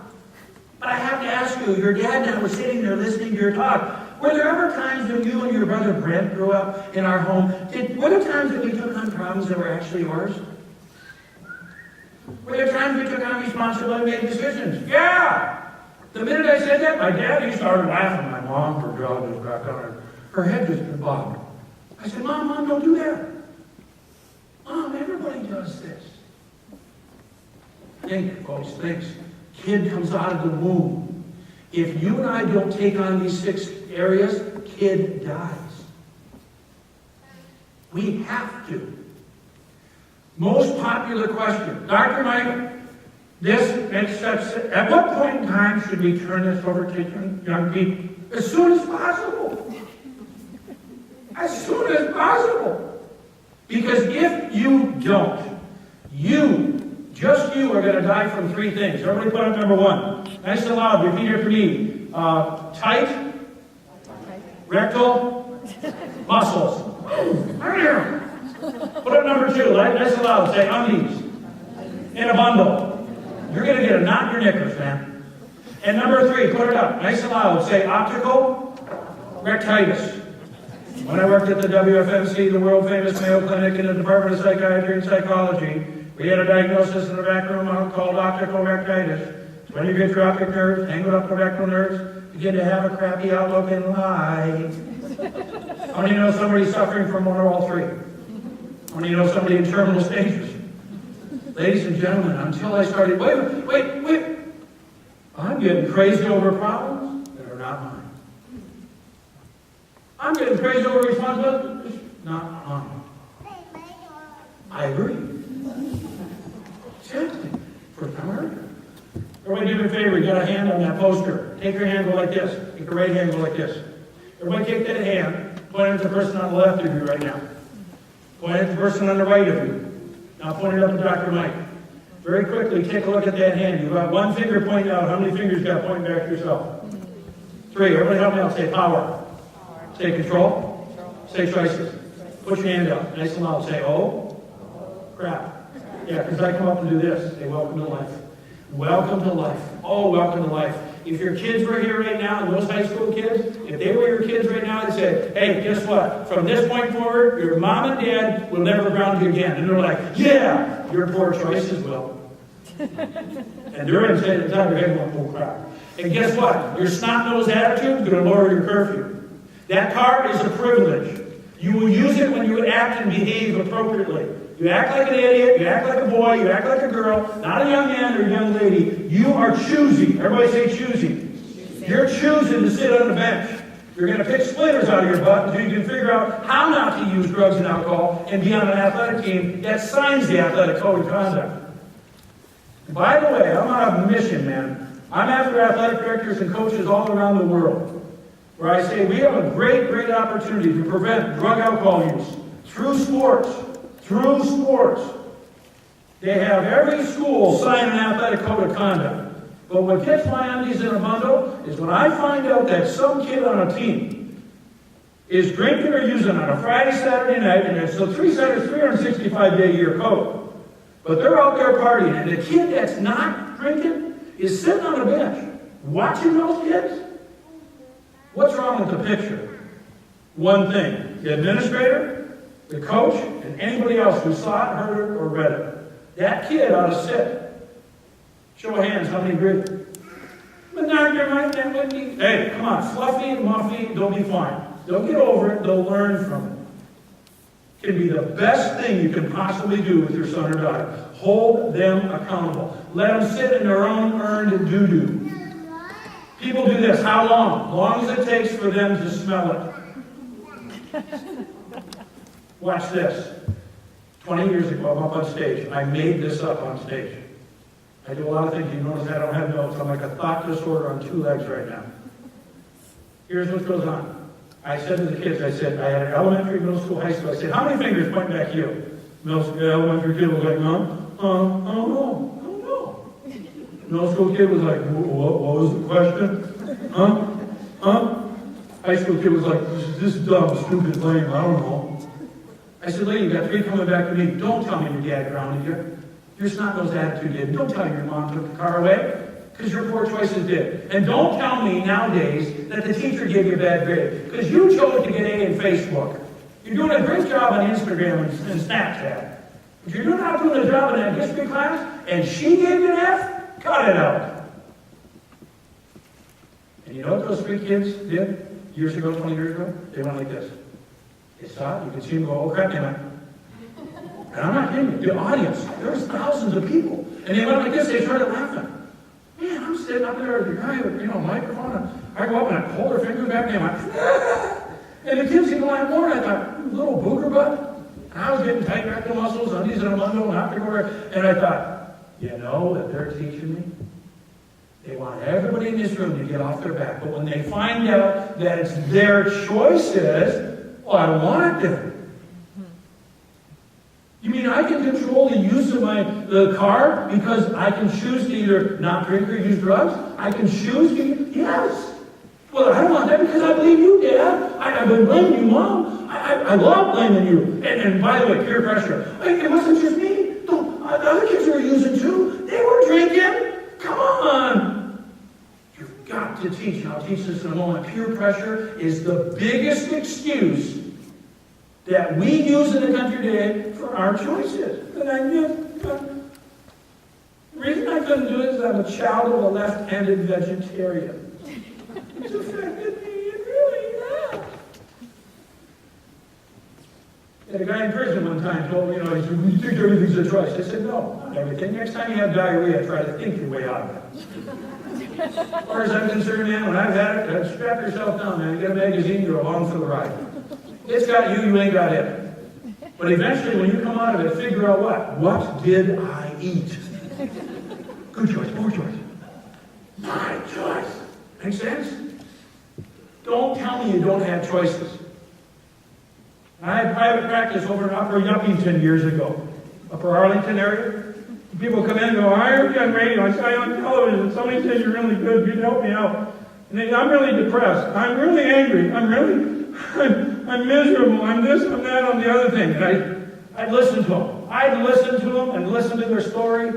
But I have to ask you, your dad and I were sitting there listening to your talk. Were there ever times when you and your brother Brent grew up in our home? Were there times that we took on problems that were actually yours? Were there times we took on responsibility and made decisions? Yeah! The minute I said that, my dad, he started laughing. My mom, her jaw just back on her head just bobbed. I said, Mom, don't do that. Mom, everybody does this. Think, folks, think. Kid comes out of the womb. If you and I don't take on these 6 areas, kid dies. We have to. Most popular question. Dr. Mike, this makes sense. At what point in time should we turn this over to young people? As soon as possible. As soon as possible. Because if you don't, just you are going to die from 3 things. Everybody put up number 1. Nice and loud. Repeat after me. Tight, rectal, muscles. Put up number 2. Nice and loud. Say undies. In a bundle. You're going to get a knot in your knickers, man. And number 3, put it up. Nice and loud. Say optical rectitis. When I worked at the WFMC, the world famous Mayo Clinic in the Department of Psychiatry and Psychology, we had a diagnosis in the back room called optical rectitis. It's when you get your optic nerves, tangled up the rectal nerves, begin to have a crappy outlook in life. How many know somebody suffering from one or all 3? How many know somebody in terminal stages? Ladies and gentlemen, until I started, wait. I'm getting crazy over problems that are not mine. I'm getting crazy over responsibilities, not mine. I agree. Exactly. For America. Everybody do me a favor, you got a hand on that poster. Take your hand, go like this. Take your right hand, go like this. Everybody take that hand, point it at the person on the left of you right now. Point it at the person on the right of you. Now point it up to Dr. Mike. Very quickly, take a look at that hand. You've got 1 finger pointing out. How many fingers you got pointing back to yourself? 3. Everybody help me out. Say power. Say control. Say choices. Push your hand out. Nice and loud. Say, oh, crap. Yeah, because I come up and do this. Say, welcome to life. Welcome to life. Oh, welcome to life. If your kids were here right now, and those high school kids, if they were your kids right now, they'd say, hey, guess what? From this point forward, your mom and dad will never ground you again. And they're like, yeah, your poor choices will. And they're going to say at the top of their head, oh, crap. And guess what? Your snot-nosed attitude is going to lower your curfew. That car is a privilege. You will use it when you act and behave appropriately. You act like an idiot, you act like a boy, you act like a girl, not a young man or a young lady. You are choosy. Everybody say choosy. You're choosing to sit on the bench. You're going to pick splinters out of your butt until you can figure out how not to use drugs and alcohol and be on an athletic team that signs the athletic code of conduct. By the way, I'm on a mission, man. I'm after athletic directors and coaches all around the world, where I say we have a great, great opportunity to prevent drug alcohol use through sports. Through sports. They have every school sign an athletic code of conduct. But what gets my undies in a bundle is when I find out that some kid on a team is drinking or using on a Friday, Saturday night, and it's a 365-day year code. But they're out there partying, and the kid that's not drinking is sitting on a bench watching those kids. What's wrong with the picture? One thing. The administrator, the coach, and anybody else who saw it, heard it, or read it. That kid ought to sit. Show of hands, how many agree? But now you're right there with me. Hey, come on, fluffy and muffy, they'll be fine. They'll get over it, they'll learn from it. It can be the best thing you can possibly do with your son or daughter. Hold them accountable. Let them sit in their own earned doo-doo. People do this. How long? As long as it takes for them to smell it. Watch this. 20 years ago, I'm up on stage. I made this up on stage. I do a lot of things. You notice I don't have notes. I'm like a thought disorder on 2 legs right now. Here's what goes on. I said to the kids, I said, I had an elementary, middle school, high school. I said, how many fingers point back to you? Elementary kid was like, I don't know. Middle school kid was like, what was the question? High school kid was like, this is dumb, stupid, lame, I don't know. I said, lady, you got 3 coming back to me. Don't tell me your dad grounded you. Your snot-nosed attitude did. Don't tell me your mom took the car away, because your poor choices did. And don't tell me nowadays that the teacher gave you a bad grade, because you chose to get A in Facebook. You're doing a great job on Instagram and Snapchat. If you're not doing a job in that history class, and she gave you an F, cut it out. And you know what those 3 kids did years ago, 20 years ago? They went like this. They saw it, you could see them go, oh crap, they went. And I'm not kidding you, the audience, there was thousands of people. And they went like this, they started laughing. Man, I'm sitting up there with the guy with, microphone, and I go up and I pull their fingers back, and they went, and the kids seemed to laugh more, and I thought, little booger butt. And I was getting tight back the muscles, undies and a mundo, and everywhere, and I thought, you know that they're teaching me? They want everybody in this room to get off their back, but when they find out that it's their choices, well, I don't want it to. You mean I can control the use of the car because I can choose to either not drink or use drugs? I can choose to, yes. Well, I don't want that because I believe you, Dad. I've been blaming you, Mom. I love blaming you. And by the way, peer pressure. It wasn't just me. The other kids were using too. They were drinking. Come on. You've got to teach, and I'll teach this in a moment. Peer pressure is the biggest excuse that we use in the country today for our choices. And the reason I couldn't do it is I'm a child of a left-handed vegetarian. It's affected me, it really has. And a guy in prison one time told me, he said, you think everything's a choice? I said, no, not everything. Next time you have diarrhea, try to think your way out of it. As far as I'm concerned, man, when I've had it, strap yourself down, man. You get a magazine, you're along for the ride. It's got you, you ain't got it. But eventually, when you come out of it, figure out what? What did I eat? Good choice, poor choice. My choice. Make sense? Don't tell me you don't have choices. I had private practice over in Upper Yuppington years ago. Upper Arlington area. People come in and go, I heard you on radio, I saw you on television, somebody says you're really good, you'd help me out. And I'm really depressed, I'm really angry, I'm miserable, I'm this, I'm that, I'm the other thing. And I'd listen to them. I'd listen to them and listen to their story.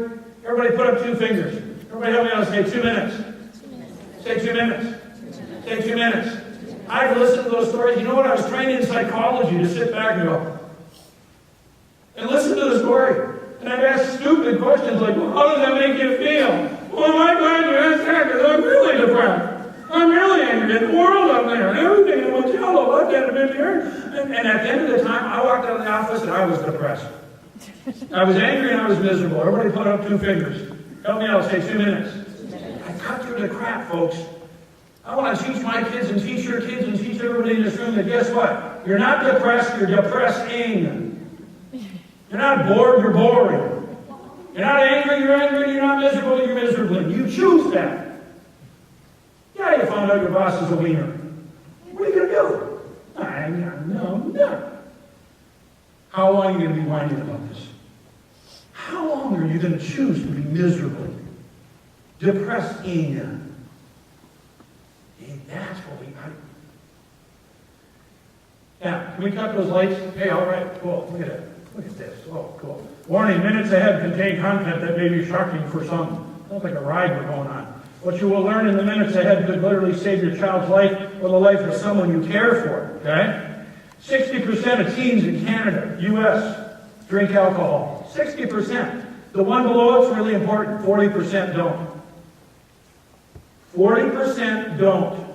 Everybody put up 2 fingers. Everybody help me out and say 2 minutes. Say 2 minutes. Say 2 minutes. I'd listen to those stories. You know what? I was trained in psychology to sit back and go, and listen to the story. And I'd ask stupid questions like, well, how does that make you feel? Well, am I glad you asked that because I'm really depressed. I'm really angry at the world up there and everything and what's yellow about that been here. And at the end of the time, I walked out of the office and I was depressed. I was angry and I was miserable. Everybody put up 2 fingers. Help me out, say 2 minutes. I cut through the crap, folks. I want to teach my kids and teach your kids and teach everybody in this room that guess what? You're not depressed, you're depressing. You're not bored, you're boring. You're not angry, you're not miserable, you're miserable. You choose that. Yeah, you found out your boss is a wiener. What are you going to do? No. How long are you going to be whining about this? How long are you going to choose to be miserable? Depressing. That's what we got. Now, can we cut those lights? Hey, all right, cool. Look at it. Look at this. Oh, cool. Warning, minutes ahead contain content that may be shocking for some. Sounds like a ride we're going on. What you will learn in the minutes ahead could literally save your child's life or the life of someone you care for, okay? 60% of teens in Canada, U.S., drink alcohol. 60%. The one below it's really important. 40% don't. 40% don't.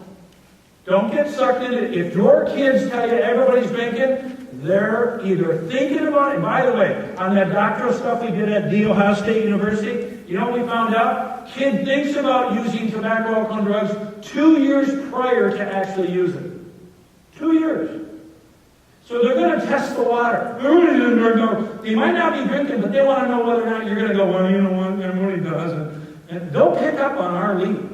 Don't get sucked into it. If your kids tell you everybody's drinking, they're either thinking about it. And by the way, on that doctoral stuff we did at The Ohio State University, you know what we found out? Kid thinks about using tobacco, alcohol, and drugs 2 years prior to actually using. 2 years. So they're going to test the water. They might not be drinking, but they want to know whether or not you're going to go, well, you know what, he does. And they'll pick up on our lead.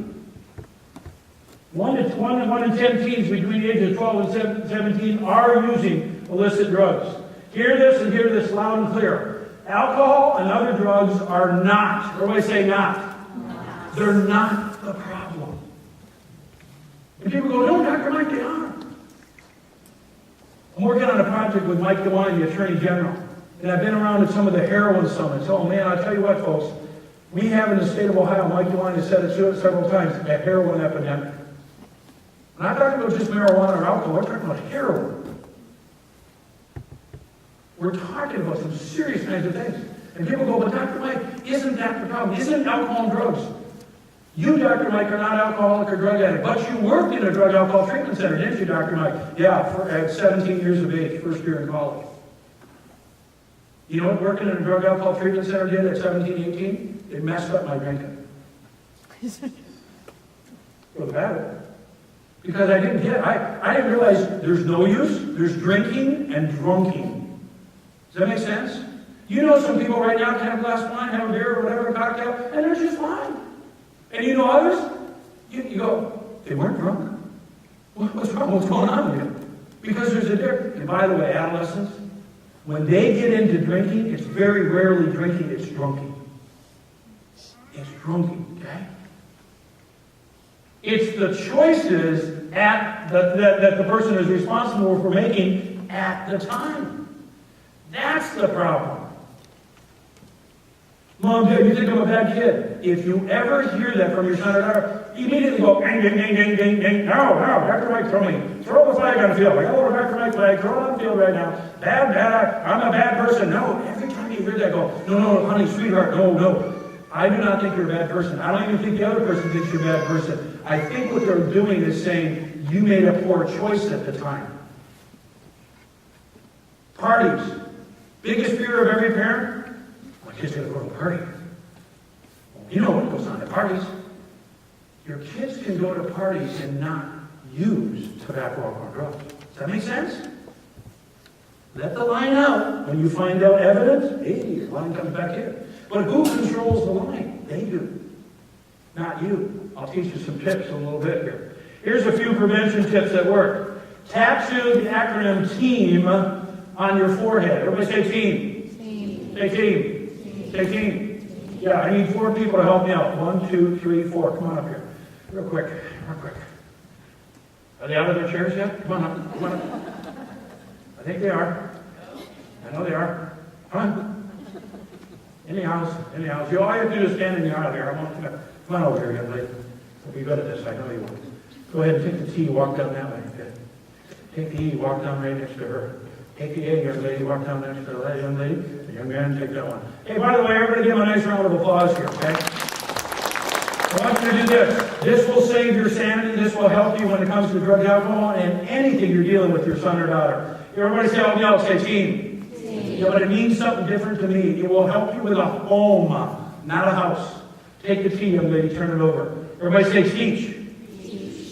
One in 10 teens between the ages of 12 and 17 are using illicit drugs. Hear this and hear this loud and clear. Alcohol and other drugs are not, everybody say not. They're not the problem. And people go, no, Dr. Mike, they are. I'm working on a project with Mike DeWine, the Attorney General. And I've been around at some of the heroin summits. Oh man, I'll tell you what, folks. We have in the state of Ohio, Mike DeWine has said it several times, a heroin epidemic. I'm not talking about just marijuana or alcohol, we're talking about heroin. We're talking about some serious kinds of things. And people go, but Dr. Mike, isn't that the problem? Isn't alcohol and drugs? You, Dr. Mike, are not alcoholic or drug addict, but you worked in a drug alcohol treatment center, didn't you, Dr. Mike? Yeah, at 17 years of age, first year in college. You know what working in a drug alcohol treatment center did at 17, 18? It messed up my drinking. For the better. Because I didn't realize there's no use, there's drinking and drunking. Does that make sense? You know some people right now can have a glass of wine, have a beer or whatever, a cocktail, and they're just fine. And you know others? You go, they weren't drunk. What's wrong? What's going on with you? Because there's a difference. And by the way, adolescents, when they get into drinking, it's very rarely drinking, it's drunking. It's drunking, okay? It's the choices that the person is responsible for making at the time. That's the problem. Mom, Dad, you think I'm a bad kid? If you ever hear that from your son or daughter, immediately go, ding, ding, ding, ding, ding, ding. No, Dr. Mike, throw the flag on the field. I got a little Dr. Mike flag, throw it on the field right now. Bad, I'm a bad person. No, every time you hear that, go, no, honey, sweetheart, no. I do not think you're a bad person. I don't even think the other person thinks you're a bad person. I think what they're doing is saying, you made a poor choice at the time. Parties. Biggest fear of every parent? My kid's going to go to a party. You know what goes on at parties. Your kids can go to parties and not use tobacco, alcohol, or drugs. Does that make sense? Let the line out. When you find out evidence, hey, your line comes back here. But who controls the line? They do. Not you. I'll teach you some tips in a little bit here. Here's a few prevention tips that work. Tattoo the acronym TEAM on your forehead. Everybody say team. Team. Say team. Say team. Yeah, I need 4 people to help me out. 1, 2, 3, 4. Come on up here. Real quick. Are they out of their chairs yet? Come on up. I think they are. I know they are. Come on. In the house. All you have to do is stand in the aisle here. I want you to come on over here, young lady. We'll be good at this. I know you will. Go ahead and take the T, walk down that way. Okay. Take the E, walk down right next to her. Take the A, young lady, walk down next to that young lady. The young man, take that one. Hey, by the way, everybody give him a nice round of applause here, okay? I want you to do this. This will save your sanity. This will help you when it comes to drug, alcohol, and anything you're dealing with your son or daughter. Everybody say, help me out. Say team. Yeah, but it means something different to me. It will help you with a home, not a house. Take the T, young lady, turn it over. Everybody say teach.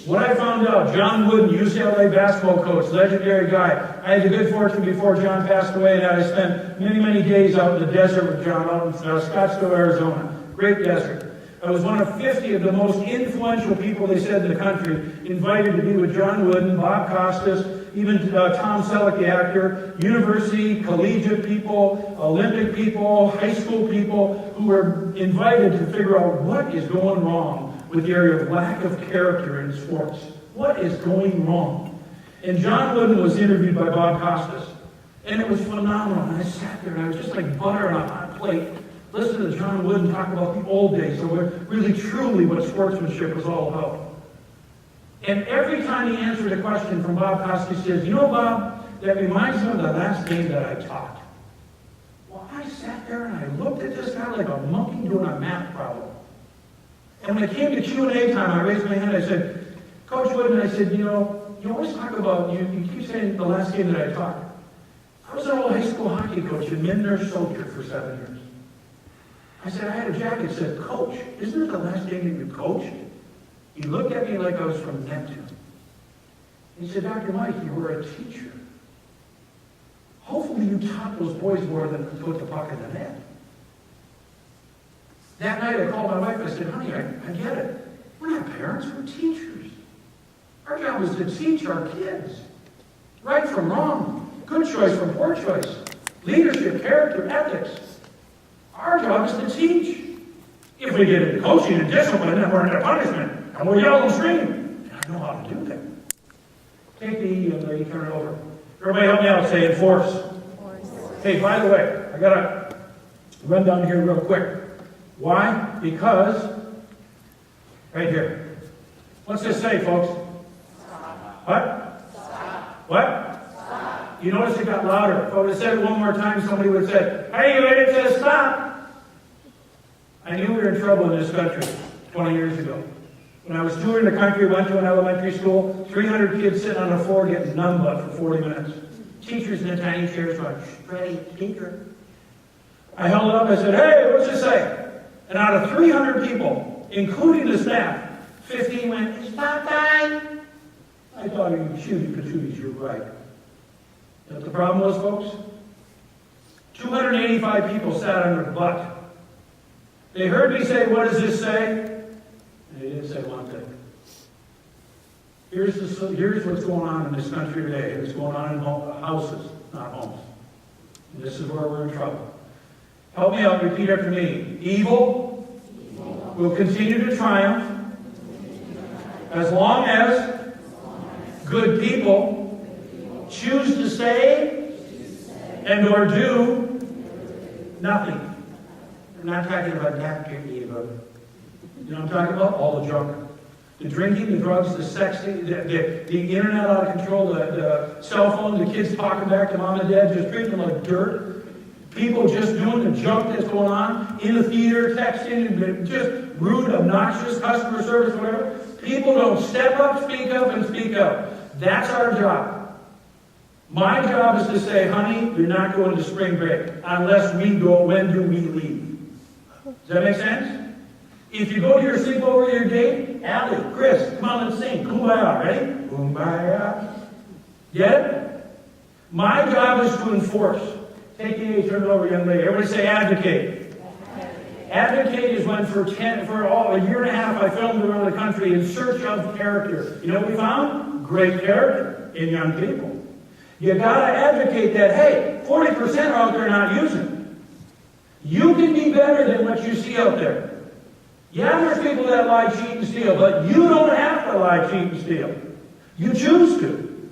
What I found out, John Wooden, UCLA basketball coach, legendary guy. I had the good fortune before John passed away that I spent many, many days out in the desert with John, out in Scottsdale, Arizona. Great desert. I was one of 50 of the most influential people, they said, in the country, invited to be with John Wooden, Bob Costas, even Tom Selleck, the actor, university, collegiate people, Olympic people, high school people, who were invited to figure out what is going wrong with the area of lack of character in sports. What is going wrong? And John Wooden was interviewed by Bob Costas. And it was phenomenal. And I sat there and I was just like butter on a hot plate. Listen to John Wooden talk about the old days, so really truly what sportsmanship was all about. And every time he answered a question from Bob Costas, he says, you know, Bob, that reminds me of the last game that I taught. Well, I sat there and I looked at this guy like a monkey doing a math problem. And when it came to Q&A time, I raised my hand. I said, Coach Wooden, I said, you always talk about, you keep saying the last game that I taught. I was an old high school hockey coach in Minden, Soldier for 7 years. I said, I had a jacket that said, Coach, isn't it the last game that you coached? He looked at me like I was from Neptune. He said, Dr. Mike, you were a teacher. Hopefully you taught those boys more than put the puck in the net. That night I called my wife. I said, honey, I get it. We're not parents, we're teachers. Our job is to teach our kids right from wrong, good choice from poor choice, leadership, character, ethics. Our job is to teach. If we get into coaching and discipline, then we're into punishment, and we'll yell and scream. And I know how to do that. Take the E and lady, turn it over. Everybody help me out, say enforce. Hey, by the way, I got to run down here real quick. Why? Because, right here. What's this say, folks? Stop. What? Stop. What? Stop. You notice it got louder. If I would have said it one more time, somebody would have said, hey, you ready? It says stop. I knew we were in trouble in this country 20 years ago. When I was touring the country, went to an elementary school, 300 kids sitting on the floor getting numb butt for 40 minutes. Teachers in the tiny chairs going, ready, teacher. I held it up, I said, hey, what's this say? And out of 300 people, including the staff, 15 went, it's not time. I thought, you shooty patooties, you're right. You know what the problem was, folks? 285 people sat on their butt. They heard me say, what does this say? And they didn't say one thing. Here's what's going on in this country today. It's going on in houses, not homes. And this is where we're in trouble. Help me out, repeat after me. Evil will continue to triumph as long as good people choose to say and or do nothing. I'm not talking about that, you know what I'm talking about? All the junk. The drinking, the drugs, the sexting, the internet out of control, the cell phone, the kids talking back to mom and dad, just treating them like dirt. People just doing the junk that's going on in the theater, texting, just rude, obnoxious, customer service, whatever. People don't step up, speak up, and speak up. That's our job. My job is to say, honey, you're not going to spring break. Unless we go, when do we leave? Does that make sense? If you go to your sleepover, your date, Allie, Chris, come on, let's sing. Kumbaya, ready? Kumbaya. Get it? My job is to enforce. Take the A, turn it over, young lady. Everybody say advocate. Advocate is when for a year and a half I filmed around the country in search of character. You know what we found? Great character in young people. You gotta advocate that, hey, 40% are out there not using it. You can be better than what you see out there. Yeah, there's people that lie, cheat, and steal, but you don't have to lie, cheat, and steal. You choose to.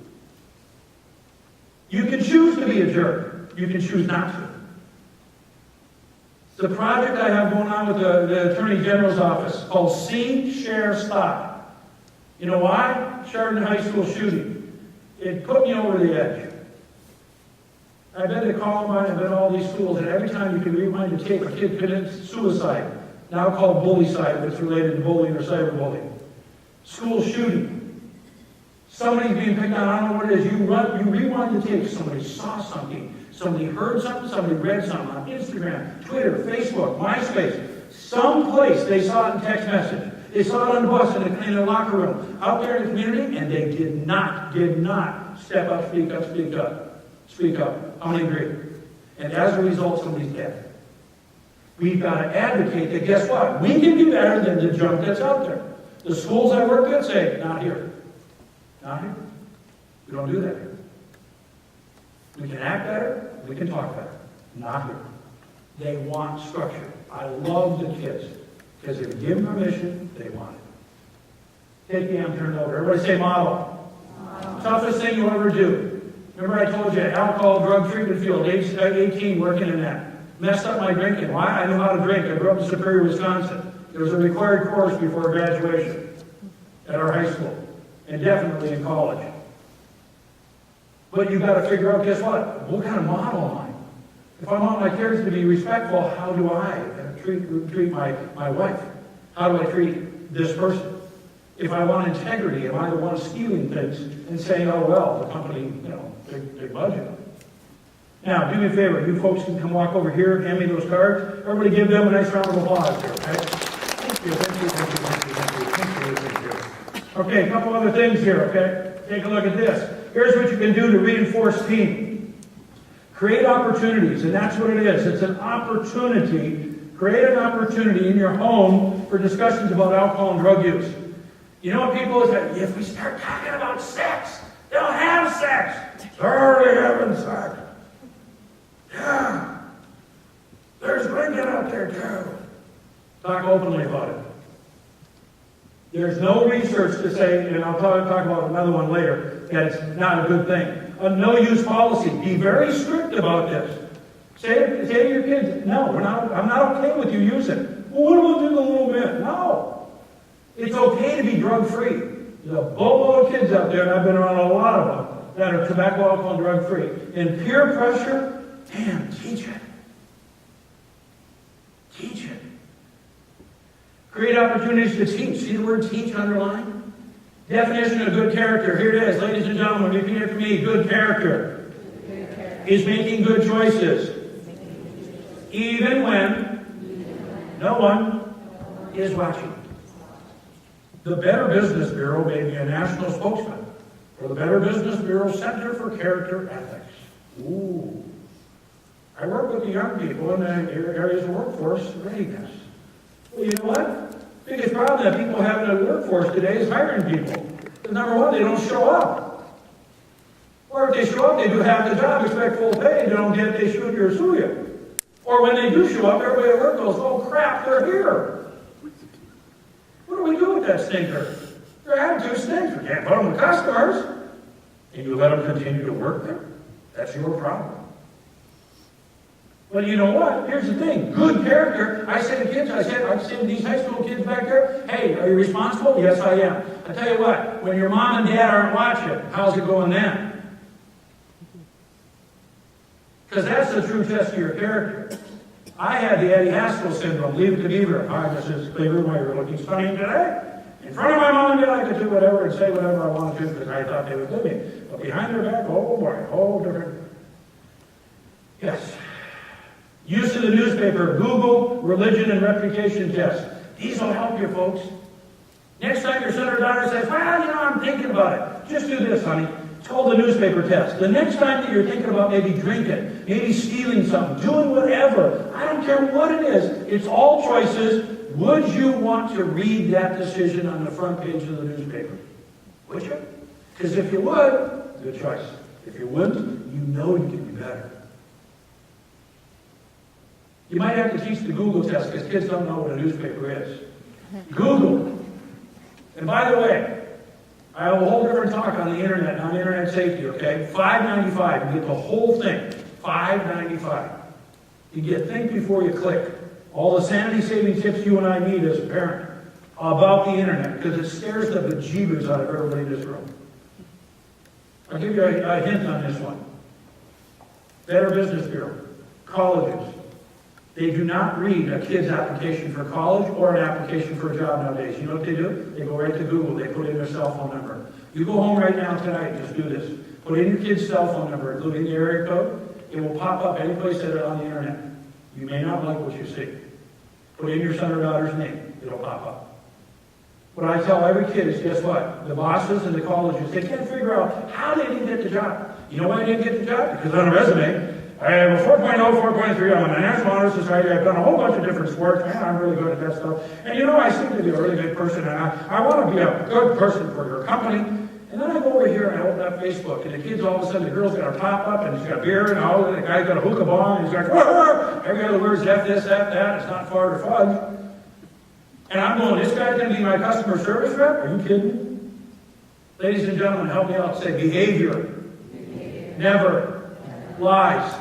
You can choose to be a jerk. You can choose not to. The project I have going on with the Attorney General's office called See, Share, Stop. You know why? Chardon High School shooting. It put me over the edge. I've been to Columbine, I've been to all these schools, and every time you can rewind the tape, a kid commits suicide, now called bullycide, if it's related to bullying or cyberbullying. School shooting. Somebody's being picked on, I don't know what it is. You rewind the tape, somebody saw something, somebody heard something, somebody read something on Instagram, Twitter, Facebook, MySpace. Someplace they saw it in text message. They saw it on the bus in the locker room, out there in the community, and they did not step up, speak up, speak up. Speak up. How many agree? And as a result, somebody's dead. We've got to advocate that, guess what? We can do better than the junk that's out there. The schools I work with say, not here. Not here. We don't do that here. We can act better. We can talk better. Not here. They want structure. I love the kids. Because if you give them permission, they want it. Take the arm, turn it over. Everybody say model. Toughest thing you'll ever do. Remember I told you, alcohol, drug treatment field, age 18, working in that. Messed up my drinking. Why? I knew how to drink. I grew up in Superior, Wisconsin. There was a required course before graduation at our high school, and definitely in college. But you've got to figure out, guess what? What kind of model am I? If I want my kids to be respectful, how do I treat my wife? How do I treat this person? If I want integrity, am I the one stealing things and saying, oh, well, the company, big budget. Now, do me a favor. You folks can come walk over here, hand me those cards. Everybody give them a nice round of applause here, okay? Thank you, thank you, thank you, thank you, thank you, thank you, thank you. Okay, a couple other things here, okay? Take a look at this. Here's what you can do to reinforce team. Create opportunities, and that's what it is. It's an opportunity. Create an opportunity in your home for discussions about alcohol and drug use. You know what people say? If we start talking about sex, they'll have sex. They're already having sex. Yeah. There's drinking out there too. Talk openly about it. There's no research to say, and I'll talk about another one later, that it's not a good thing. A no-use policy. Be very strict about this. Say to your kids, no, I'm not okay with you using. Well, what about just a little bit? No. It's okay to be drug-free. There's a boatload of kids out there, and I've been around a lot of them, that are tobacco, alcohol, and drug-free. And peer pressure, man, teach it. Teach it. Create opportunities to teach. See the word teach underlined? Definition of good character. Here it is, ladies and gentlemen, repeat after me. Good character is making good choices, even when no one is watching. The Better Business Bureau made me a national spokesman for the Better Business Bureau Center for Character Ethics. Ooh. I work with the young people in the areas of workforce readiness. Well, you know what? The biggest problem that people have in the workforce today is hiring people. Because number one, they don't show up. Or if they show up, they do half the job, expect full pay, they don't get, they shoot you or sue you. Or when they do show up, everybody at work goes, oh crap, they're here. What do we do with that stinker? Their attitude stinks. We can't put them with customers. And you let them continue to work there? That's your problem. Well, you know what? Here's the thing. Good character. I say to kids, I say to these high school kids back there, hey, are you responsible? Yes, I am. I tell you what, when your mom and dad aren't watching, how's it going then? Because that's the true test of your character. I had the Eddie Haskell syndrome, leave it to Beaver. Hi, Mrs. Cleaver, why you're looking stunning today. In front of my mom and dad, I could do whatever and say whatever I wanted to because I thought they would do me. But behind their back, oh boy, whole different. Yes. Use of the newspaper, Google, religion, and reputation tests. These will help you, folks. Next time your son or daughter says, well, you know, I'm thinking about it. Just do this, honey. It's called the newspaper test. The next time that you're thinking about maybe drinking, maybe stealing something, doing whatever, I don't care what it is, it's all choices. Would you want to read that decision on the front page of the newspaper? Would you? Because if you would, good choice. If you wouldn't, you know you can be better. You might have to teach the Google test because kids don't know what a newspaper is. Google. And by the way, I have a whole different talk on the internet, on internet safety, okay? $5.95. You get the whole thing. $5.95. You get think before you click. All the sanity-saving tips you and I need as a parent about the internet because it scares the bejeebers out of everybody in this room. I'll give you a hint on this one. Better Business Bureau. Colleges. They do not read a kid's application for college or an application for a job nowadays. You know what they do? They go right to Google. They put in their cell phone number. You go home right now tonight, just do this. Put in your kid's cell phone number, including the area code. It will pop up any place that on the internet. You may not like what you see. Put in your son or daughter's name. It'll pop up. What I tell every kid is, guess what? The bosses and the colleges, they can't figure out how they didn't get the job. You know why they didn't get the job? Because on a resume, I have a 4.0, 4.3, I'm in the National Honor Society, I've done a whole bunch of different sports, man, I'm really good at that stuff. And you know, I seem to be a really good person, and I want to be a good person for your company. And then I go over here and I open up Facebook, and the kids all of a sudden, the girl's got a top up, and she's got beer, and all, the guy's got a hookah bomb, and he's like, whoa, every other word's F this, F that, it's not far to fudge. And I'm going, this guy's going to be my customer service rep? Are you kidding? Ladies and gentlemen, help me out, say behavior. Never lies.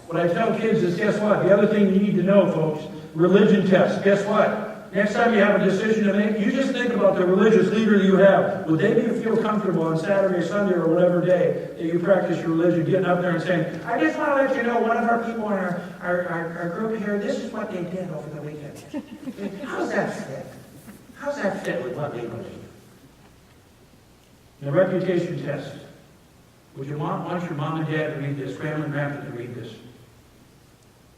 What I tell kids is, guess what? The other thing you need to know, folks, religion test. Guess what? Next time you have a decision to make, you just think about the religious leader you have. Would they feel comfortable on Saturday, Sunday, or whatever day that you practice your religion, getting up there and saying, I just want to let you know, one of our people in our group here, this is what they did over the weekend. How's that fit? How's that fit with what we believe? The reputation test. Would you want your mom and dad to read this, grandma and grandpa to read this?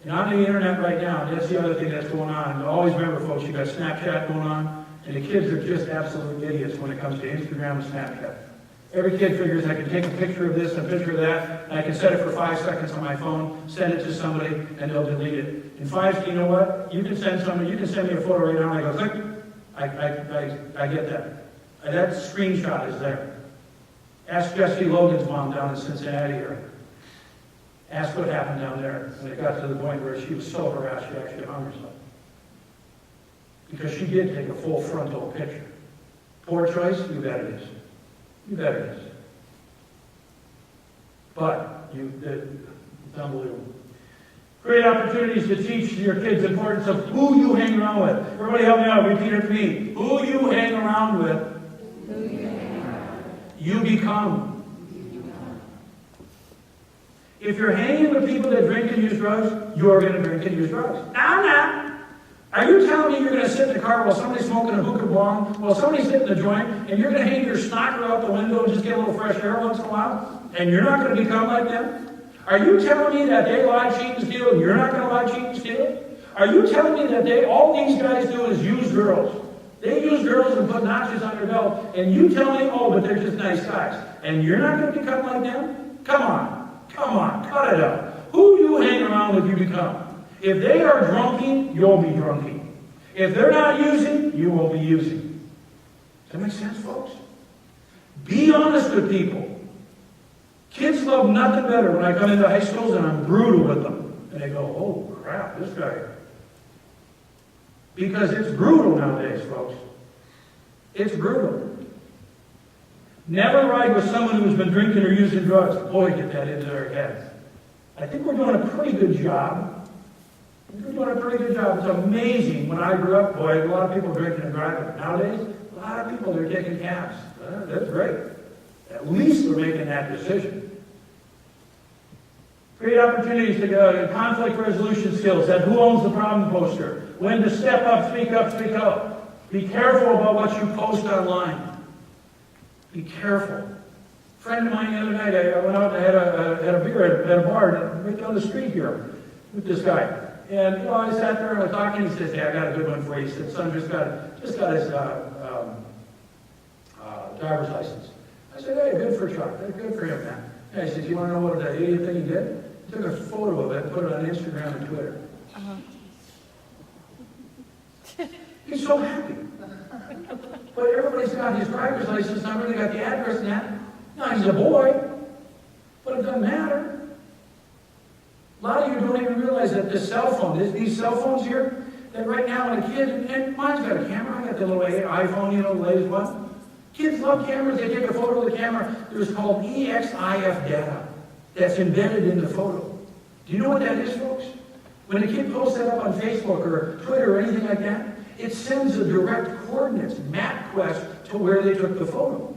And on the internet right now, that's the other thing that's going on. And always remember, folks, you got Snapchat going on, and the kids are just absolute idiots when it comes to Instagram and Snapchat. Every kid figures I can take a picture of this and a picture of that, and I can set it for 5 seconds on my phone, send it to somebody, and they'll delete it. In 5, you know what? You can send me a photo right now, and I go, click. I get that. That screenshot is there. Ask Jesse Logan's mom down in Cincinnati area. Ask what happened down there when it got to the point where she was so harassed she actually hung herself. Because she did take a full frontal picture. Poor choice? You bet it is. You bet it is. But it's unbelievable. Great opportunities to teach your kids the importance of who you hang around with. Everybody help me out. Repeat it to me. Who you hang around with, you become. If you're hanging with people that drink and use drugs, you're going to drink and use drugs. Now, now. Are you telling me you're going to sit in the car while somebody's smoking a hookah bong, while somebody's hitting the joint, and you're going to hang your snocker out the window and just get a little fresh air once in a while, and you're not going to become like them? Are you telling me that they lie, cheat, and steal, and you're not going to lie, cheat, and steal? Are you telling me that all these guys do is use girls? They use girls and put notches on their belt, and you tell me, oh, but they're just nice guys, and you're not going to become like them? Come on, cut it out. Who you hang around with, you become. If they are drunky, you'll be drunky. If they're not using, you will be using. Does that make sense, folks? Be honest with people. Kids love nothing better when I come into high schools and I'm brutal with them. And they go, oh, crap, this guy. Because it's brutal nowadays, folks. It's brutal. Never ride with someone who's been drinking or using drugs. Boy, get that into their heads. I think we're doing a pretty good job. We're doing a pretty good job. It's amazing. When I grew up, boy, a lot of people drinking and driving. Nowadays, a lot of people, they're taking cabs. That's great. At least they're making that decision. Great opportunities to go. Conflict resolution skills. That who owns the problem poster. When to step up, speak up. Be careful about what you post online. Be careful. A friend of mine the other night, I went out and had a beer at a bar right down the street here with this guy. And I sat there and I was talking, and he says, hey, I got a good one for you. He said, son just got his driver's license. I said, hey, good for Chuck. Good for him, man. And he says, you want to know what the idiot thing he did? He took a photo of it and put it on Instagram and Twitter. He's so happy. But everybody's got his driver's license number, they got the address and that. Now, he's a boy, but it doesn't matter. A lot of you don't even realize that the cell phone, these cell phones here, that right now when a kid, and mine's got a camera, I got the little iPhone, the latest one. Kids love cameras, they take a photo of the camera. There's called EXIF data that's embedded in the photo. Do you know what that is, folks? When a kid posts that up on Facebook or Twitter or anything like that, it sends a direct coordinates, MapQuest, to where they took the photo.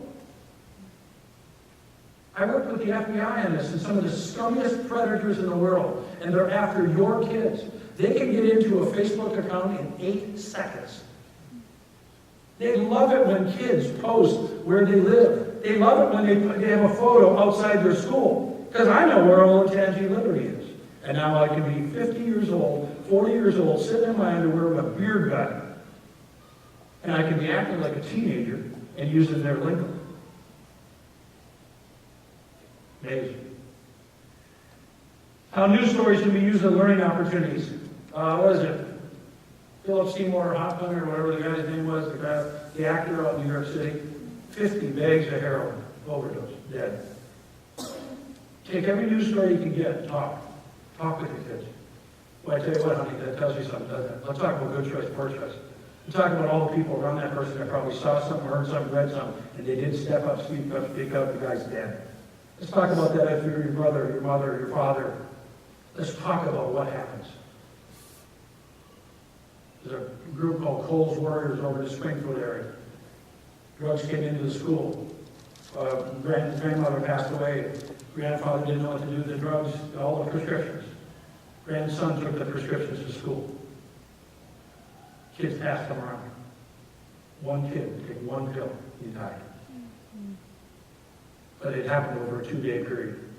I worked with the FBI on this, and some of the scummiest predators in the world, and they're after your kids. They can get into a Facebook account in 8 seconds. They love it when kids post where they live. They love it when they have a photo outside their school. Because I know where Olentangy Liberty is. And now I can be 50 years old, 40 years old, sitting in my underwear with a beer gut. And I can be acting like a teenager and using their lingo. Amazing. How news stories can be used as learning opportunities. What is it? Philip Seymour Hoffman, or whatever the guy's name was, the actor out in New York City, 50 bags of heroin, overdose, dead. Take every news story you can get, talk. Talk with your kids. Well, I tell you what, honey, that tells you something, doesn't it? Let's talk about good choice, poor choice. Let's talk about all the people around that person that probably saw something, heard something, read something, and they did step up, speak up, the guy's dead. Let's talk about that if you're your brother, your mother, your father. Let's talk about what happens. There's a group called Cole's Warriors over in the Springfield area. Drugs came into the school. Grandmother passed away. Grandfather didn't know what to do with the drugs, all the prescriptions. Grandson took the prescriptions to school. Kids passed them around. One kid took one pill, he died. But it happened over a 2-day period.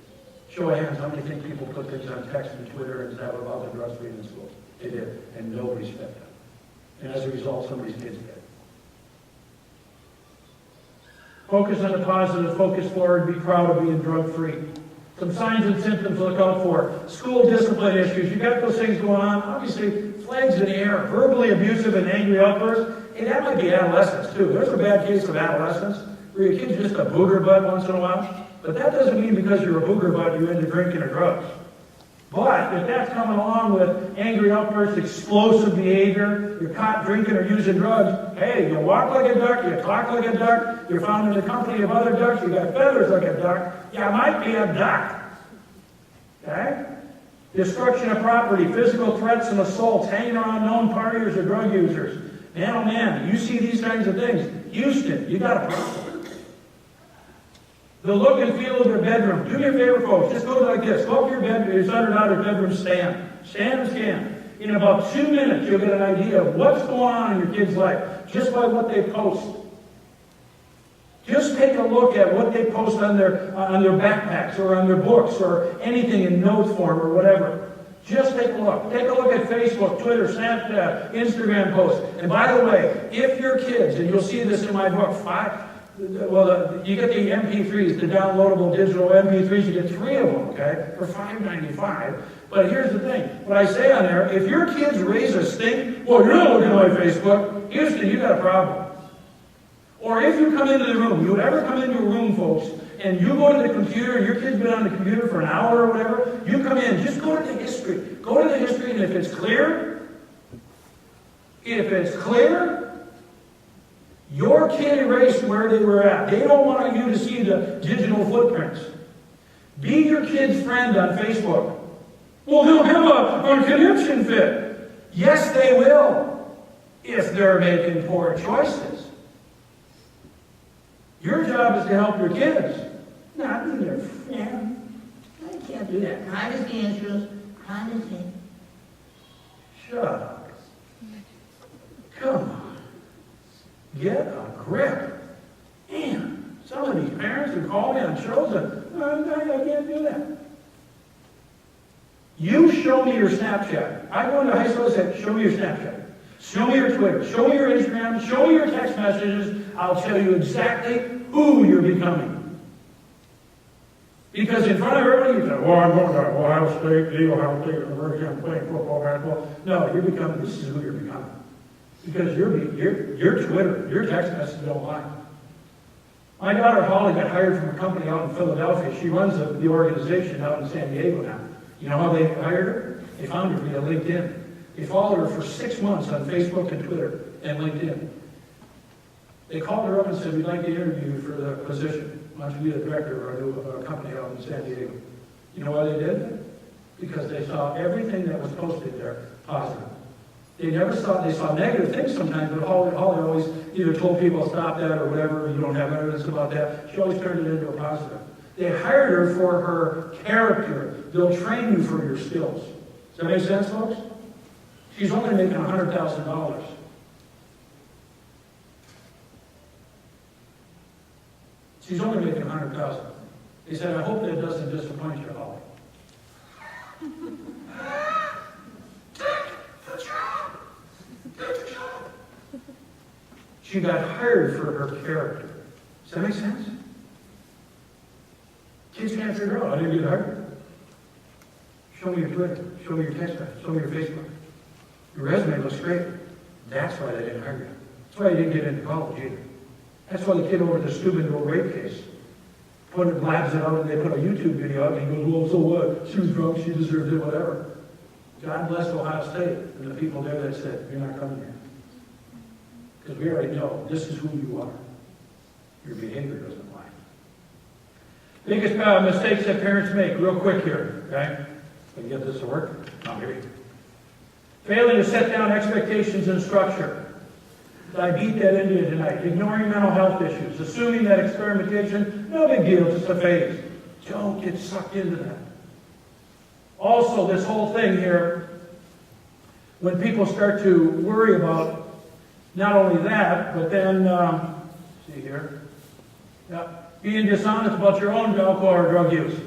Show of hands, how many think people put things on text and Twitter and stuff about the drugs being in school? They did, and nobody stepped up. And as a result, somebody's kid's dead. Focus on the positive, focus forward, be proud of being drug-free. Some signs and symptoms to look out for. School discipline issues. You got those things going on. Obviously, flags in the air. Verbally abusive and angry outbursts. Hey, that might be adolescence too. There's a bad case of adolescence where your kid's just a booger butt once in a while. But that doesn't mean because you're a booger butt you're into drinking or drugs. But if that's coming along with angry outbursts, explosive behavior, you're caught drinking or using drugs, hey, you walk like a duck, you talk like a duck, you're found in the company of other ducks, you got feathers like a duck, you might be a duck. Okay? Destruction of property, physical threats and assaults, hanging around known partiers or drug users. Man, oh man, you see these kinds of things. Houston, you got a problem. The look and feel of their bedroom. Do me a favor, folks. Just go like this. Go up to your bedroom, your son or daughter's bedroom, stand. Stand and scan. In about 2 minutes, you'll get an idea of what's going on in your kid's life, just by what they post. Just take a look at what they post on their backpacks or on their books or anything in note form or whatever. Just take a look. Take a look at Facebook, Twitter, Snapchat, Instagram posts. And by the way, if your kids, and you'll see this in my book, you get the MP3s, the downloadable digital MP3s, you get 3 of them, okay, for $5.95. But here's the thing, what I say on there, if your kids raise a stink, well, you're not looking at my Facebook, Houston, you got a problem. Or if you come into the room, you ever come into a room, folks, and you go to the computer, and your kid's been on the computer for an hour or whatever, you come in, just go to the history. Go to the history, and if it's clear, your kid erased where they were at. They don't want you to see the digital footprints. Be your kid's friend on Facebook. Well, they'll have a connection fit. Yes, they will, if they're making poor choices. Your job is to help your kids, not be their friend. I can't do that. I understand, Jules. I understand. Shut up. Come on. Get a grip. Man, some of these parents who call me on shows and I can't do that. You show me your Snapchat. I go into high school and say, show me your Snapchat. Show me your Twitter. Show me your Instagram. Show me your text messages. I'll tell you exactly who you're becoming. Because in front of everybody, you say, well, I'm going to Ohio State, the Ohio State University, I'm playing football, basketball. No, you're becoming, this is who you're becoming. Because your Twitter, your text messages don't lie. My daughter Holly got hired from a company out in Philadelphia. She runs the organization out in San Diego now. You know how they hired her? They found her via LinkedIn. They followed her for 6 months on Facebook and Twitter and LinkedIn. They called her up and said, we'd like to interview you for the position. Why don't you be the director of a company out in San Diego? You know why they did? Because they saw everything that was posted there positive. They saw negative things sometimes, but Holly always either told people stop that or whatever, you don't have evidence about that. She always turned it into a positive. They hired her for her character. They'll train you for your skills. Does that make sense, folks? She's only making $100,000. She's only making $100,000. He said, I hope that doesn't disappoint you, Holly. She got hired for her character. Does that make sense? Kids can't figure out, I didn't get hired. Show me your Twitter. Show me your text message. Show me your Facebook. Your resume looks great. That's why they didn't hire you. That's why you didn't get into college either. That's why the kid over the Steubenville rape case blabs it out and they put a YouTube video out and he goes, well, so what? She was drunk, she deserved it, whatever. God bless Ohio State and the people there that said, you're not coming here. Because we already know this is who you are. Your behavior doesn't lie. Biggest mistakes that parents make, real quick here, okay? Can you get this to work? No, here you go. Failing to set down expectations and structure. I beat that into you tonight. Ignoring mental health issues. Assuming that experimentation, no big deal, just a phase. Don't get sucked into that. Also, this whole thing here, when people start to worry about not only that, but then, see here, being dishonest about your own alcohol or drug use.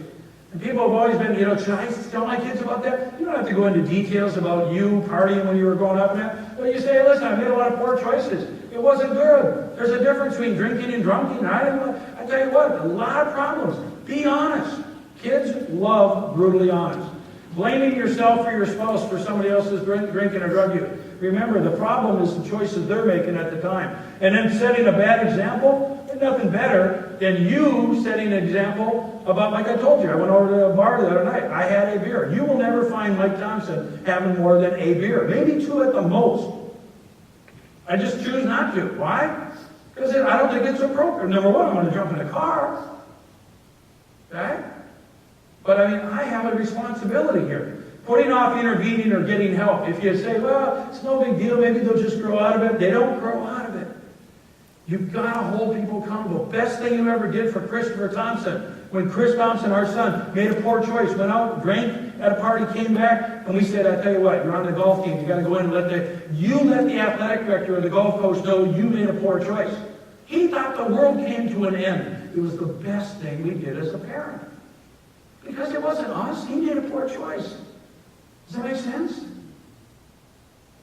And people have always been, should I tell my kids about that? You don't have to go into details about you partying when you were growing up and that. But you say, hey, listen, I made a lot of poor choices. It wasn't good. There's a difference between drinking and drunking. I tell you what, a lot of problems. Be honest. Kids love brutally honest. Blaming yourself or your spouse for somebody else's drinking or drug use. Remember, the problem is the choices they're making at the time. And then setting a bad example, there's nothing better than you setting an example about, like I told you, I went over to a bar the other night. I had a beer. You will never find Mike Thomson having more than a beer. Maybe 2 at the most. I just choose not to. Why? Because I don't think it's appropriate. Number one, I'm going to jump in a car. Okay? But I mean, I have a responsibility here. Putting off intervening or getting help. If you say, well, it's no big deal, maybe they'll just grow out of it. They don't grow out of it. You've got to hold people accountable. Best thing you ever did for Christopher Thomson. When Chris Thomson, our son, made a poor choice, went out, drank at a party, came back, and we said, I tell you what, you're on the golf team. You got to go in and let the athletic director or the golf coach know you made a poor choice. He thought the world came to an end. It was the best thing we did as a parent. Because it wasn't us. He made a poor choice. Does that make sense?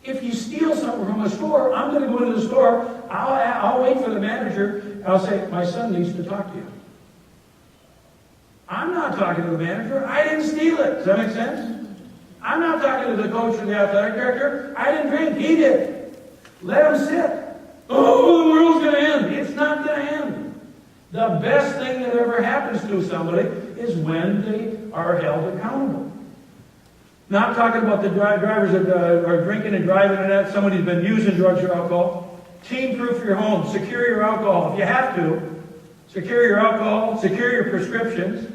If you steal something from a store, I'm going to go into the store. I'll wait for the manager. I'll say, my son needs to talk to you. I'm not talking to the manager. I didn't steal it. Does that make sense? I'm not talking to the coach or the athletic director. I didn't drink. He did. Let him sit. Oh, the world's going to end. It's not going to end. The best thing that ever happens to somebody is when they are held accountable. Not talking about the drivers that are drinking and driving and that. Somebody's been using drugs or alcohol. Team-proof your home. Secure your alcohol if you have to. Secure your alcohol. Secure your prescriptions.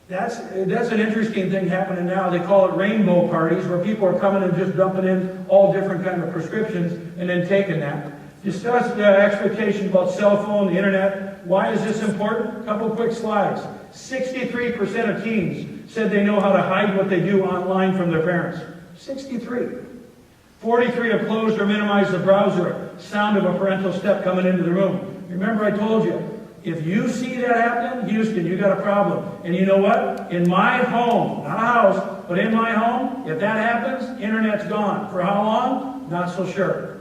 That's an interesting thing happening now. They call it rainbow parties, where people are coming and just dumping in all different kind of prescriptions and then taking that. Discuss the expectations about cell phone, the internet. Why is this important? A couple quick slides. 63% of teens said they know how to hide what they do online from their parents. 63. 43 have closed or minimized the browser. Sound of a parental step coming into the room. Remember I told you, if you see that happening, Houston, you got a problem. And you know what? In my home, not a house, but in my home, if that happens, internet's gone. For how long? Not so sure.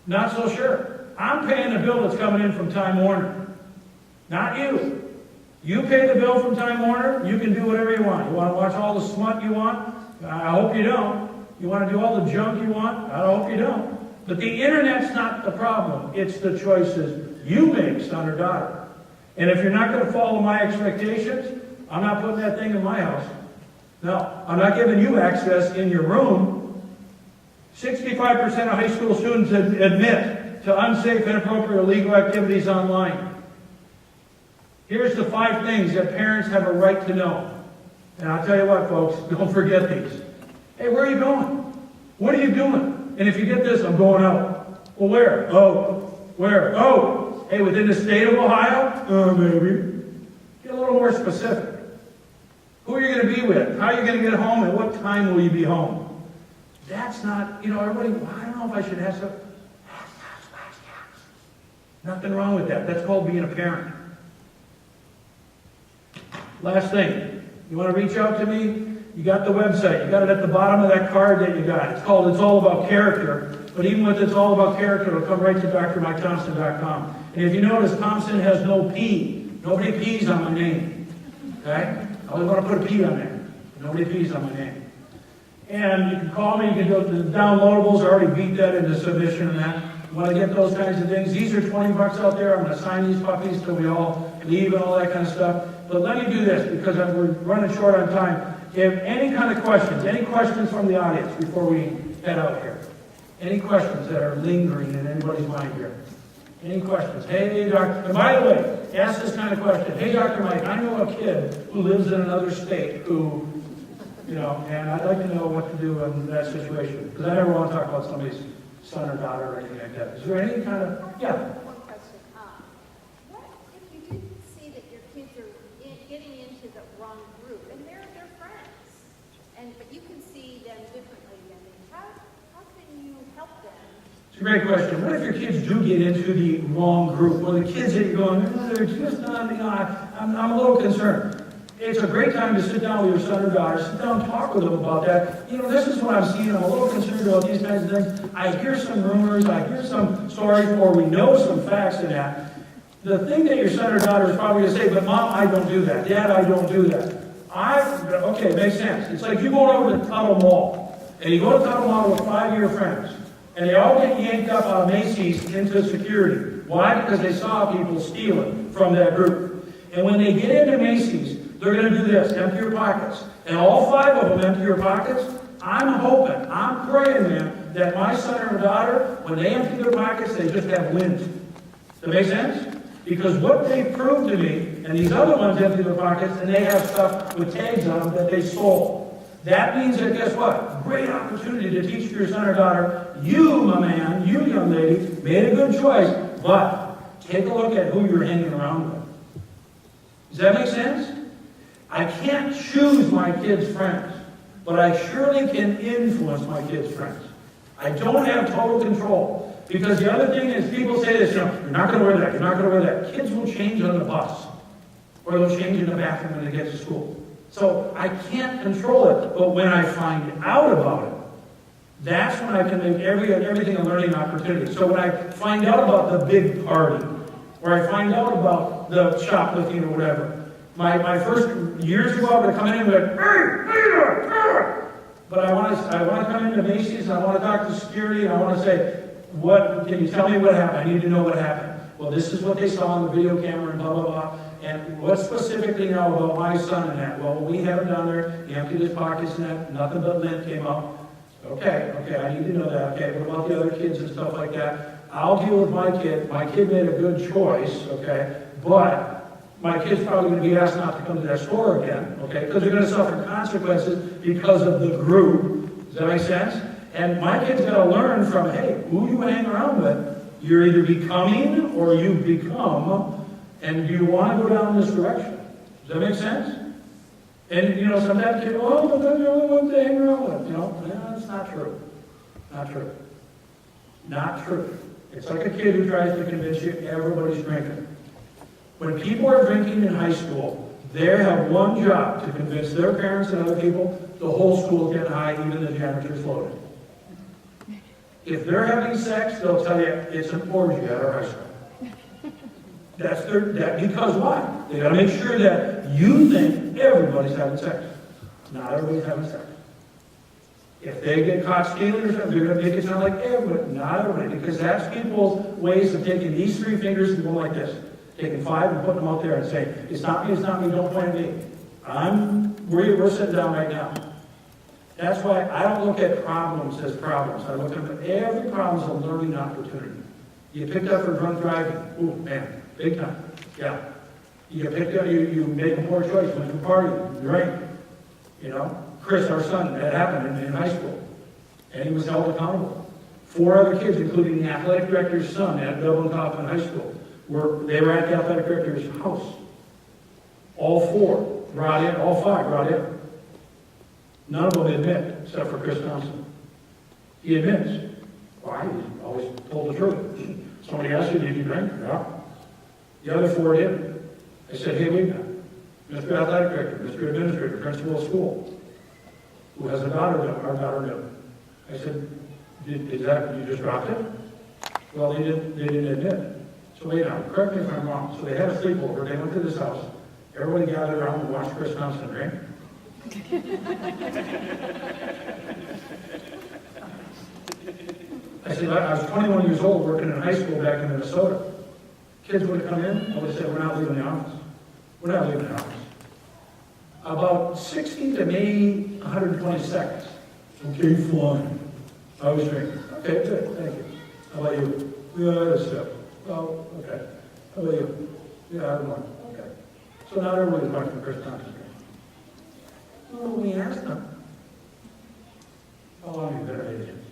Not so sure. I'm paying the bill that's coming in from Time Warner. Not you. You pay the bill from Time Warner, you can do whatever you want. You want to watch all the smut you want? I hope you don't. You want to do all the junk you want? I hope you don't. But the internet's not the problem. It's the choices you make, son or daughter. And if you're not going to follow my expectations, I'm not putting that thing in my house. No, I'm not giving you access in your room. 65% of high school students admit to unsafe, inappropriate, illegal activities online. Here's the 5 things that parents have a right to know. And I'll tell you what, folks, don't forget these. Hey, where are you going? What are you doing? And if you get this, I'm going out. Well, where? Oh, where? Oh, hey, within the state of Ohio? Maybe. Get a little more specific. Who are you going to be with? How are you going to get home? And what time will you be home? That's not, everybody, well, I don't know if I should have some. Nothing wrong with that. That's called being a parent. Last thing, you want to reach out to me? You got the website. You got it at the bottom of that card that you got. It's called It's All About Character. But even with It's All About Character, it'll come right to drmikethompson.com. And if you notice, Thomson has no P. Nobody pees on my name. Okay? I always want to put a P on there. Nobody pees on my name. And you can call me. You can go to the downloadables. I already beat that into submission and that. You want to get those kinds of things. These are $20 out there. I'm going to sign these puppies till we all leave and all that kind of stuff. But let me do this because we're running short on time. If you have any kind of questions, any questions from the audience before we head out here? Any questions that are lingering in anybody's mind here? Any questions? Hey, Doctor, and by the way, ask this kind of question. Hey, Dr. Mike, I know a kid who lives in another state who, and I'd like to know what to do in that situation. Because I never want to talk about somebody's son or daughter or anything like that. Is there any kind of, yeah? One question. What if you did see that your kids are getting into the wrong group, and they're friends, but you can see them differently than me? How can you help them? It's a great question. What if your kids do get into the wrong group? Well, the kids that you're going, they're just not, I'm a little concerned. It's a great time to sit down with your son or daughter, sit down and talk with them about that. This is what I'm seeing. I'm a little concerned about these kinds of things. I hear some rumors, I hear some stories, or we know some facts in that. The thing that your son or daughter is probably going to say, but Mom, I don't do that. Dad, I don't do that. Okay, it makes sense. It's like you go over to Tuttle Mall, and you go to Tuttle Mall with 5 of your friends, and they all get yanked up out of Macy's into security. Why? Because they saw people stealing from that group. And when they get into Macy's, they're going to do this, empty your pockets. And all 5 of them empty your pockets. I'm hoping, I'm praying, man, that my son or daughter, when they empty their pockets, they just have lint. Does that make sense? Because what they proved to me, and these other ones empty their pockets, and they have stuff with tags on them that they stole. That means that, guess what? Great opportunity to teach your son or daughter, you, my man, you, young lady, made a good choice, but take a look at who you're hanging around with. Does that make sense? I can't choose my kids' friends, but I surely can influence my kids' friends. I don't have total control. Because the other thing is, people say this, you're not going to wear that, you're not going to wear that. Kids will change on the bus, or they'll change in the bathroom when they get to school. So I can't control it, but when I find out about it, that's when I can make everything a learning opportunity. So when I find out about the big party, or I find out about the shoplifting or whatever, my first years ago, I would come in and be like, hey, leader! But I want to come into Macy's, and I want to talk to security, and I want to say, can you tell me what happened? I need to know what happened. Well, this is what they saw on the video camera and blah, blah, blah. And what specifically now about my son and that? Well, we have him down there. He emptied his pockets and that. Nothing but lint came out. Okay, I need to know that. Okay, what about the other kids and stuff like that? I'll deal with my kid. My kid made a good choice, okay? But my kid's probably going to be asked not to come to that store again, okay? Because they're going to suffer consequences because of the group. Does that make sense? And my kid's got to learn from, hey, who you hang around with, you're either becoming or you become, and you want to go down this direction. Does that make sense? And, sometimes kids go, but they're the only ones to hang around with. No, that's not true. Not true. Not true. It's like a kid who tries to convince you everybody's drinking. When people are drinking in high school, they have one job, to convince their parents and other people the whole school is getting high, even the janitor's loaded. If they're having sex, they'll tell you it's an orgy at our high school. Because why? They got to make sure that you think everybody's having sex. Not everybody's having sex. If they get caught stealing or something, they're going to make it sound like everybody. Not everybody. Because that's people's ways of taking these 3 fingers and going like this. Taking 5 and putting them out there and saying, it's not me, don't point at me. We're sitting down right now. That's why I don't look at problems as problems. I look at every problem as a learning opportunity. You picked up for drunk driving. Ooh, man, big time. Yeah. You get picked up, you make a poor choice, went to a party, you drank. Chris, our son, that happened in high school. And he was held accountable. 4 other kids, including the athletic director's son at Dublin Top in high school, they were at the athletic director's house. All 4 brought in, all 5 brought in. None of them admit, except for Chris Thomson. He admits. Why? He always told the truth. Somebody asked you, did you drink? Yeah. The other 4 didn't. I said, hey, wait a minute. Mr. Athletic Director, Mr. Administrator, Principal of School, who has a daughter, our daughter knew. I said, you just dropped it? Well, they didn't admit. So wait now, correct me if I'm wrong. So they had a sleepover, they went to this house. Everybody gathered around and watched Chris Thomson drink. I said, I was 21 years old working in high school back in Minnesota. Kids would have come in, I would have said, we're not leaving the office. We're not leaving the office. About 60 to maybe 120 seconds. Okay, fine. I was drinking. Okay, good, thank you. How about you? Yeah, that's it. Oh, okay. How about you? Yeah, I don't know. Okay. So now everybody's watching Chris Thompson. Well, we asked them, how long have you been at agents?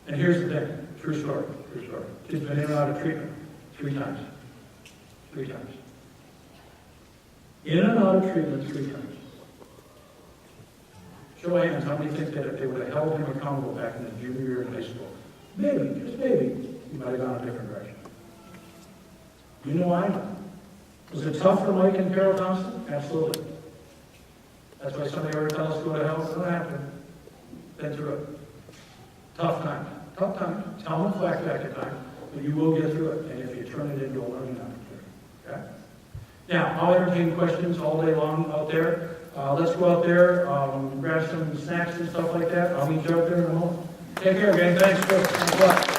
And here's the thing, true story. Kid's been in and out of treatment 3 times. 3 times. In and out of treatment 3 times. Show of hands, how many think that if they would have held him accountable back in his junior year in high school, maybe, just maybe, he might have gone a different direction. You know I know. Was it tough for Mike and Carol Thompson? Absolutely. That's why somebody ever tell us to go to hell. What happened? Been through it. Tough time. Tough time. Tell them back at time. But you will get through it. And if you turn it into a learning opportunity. Okay? Now, I'll entertain questions all day long out there. Let's go out there, grab some snacks and stuff like that. I'll meet you out there in a moment. Take care, gang. Thanks, Chris. Thanks a lot.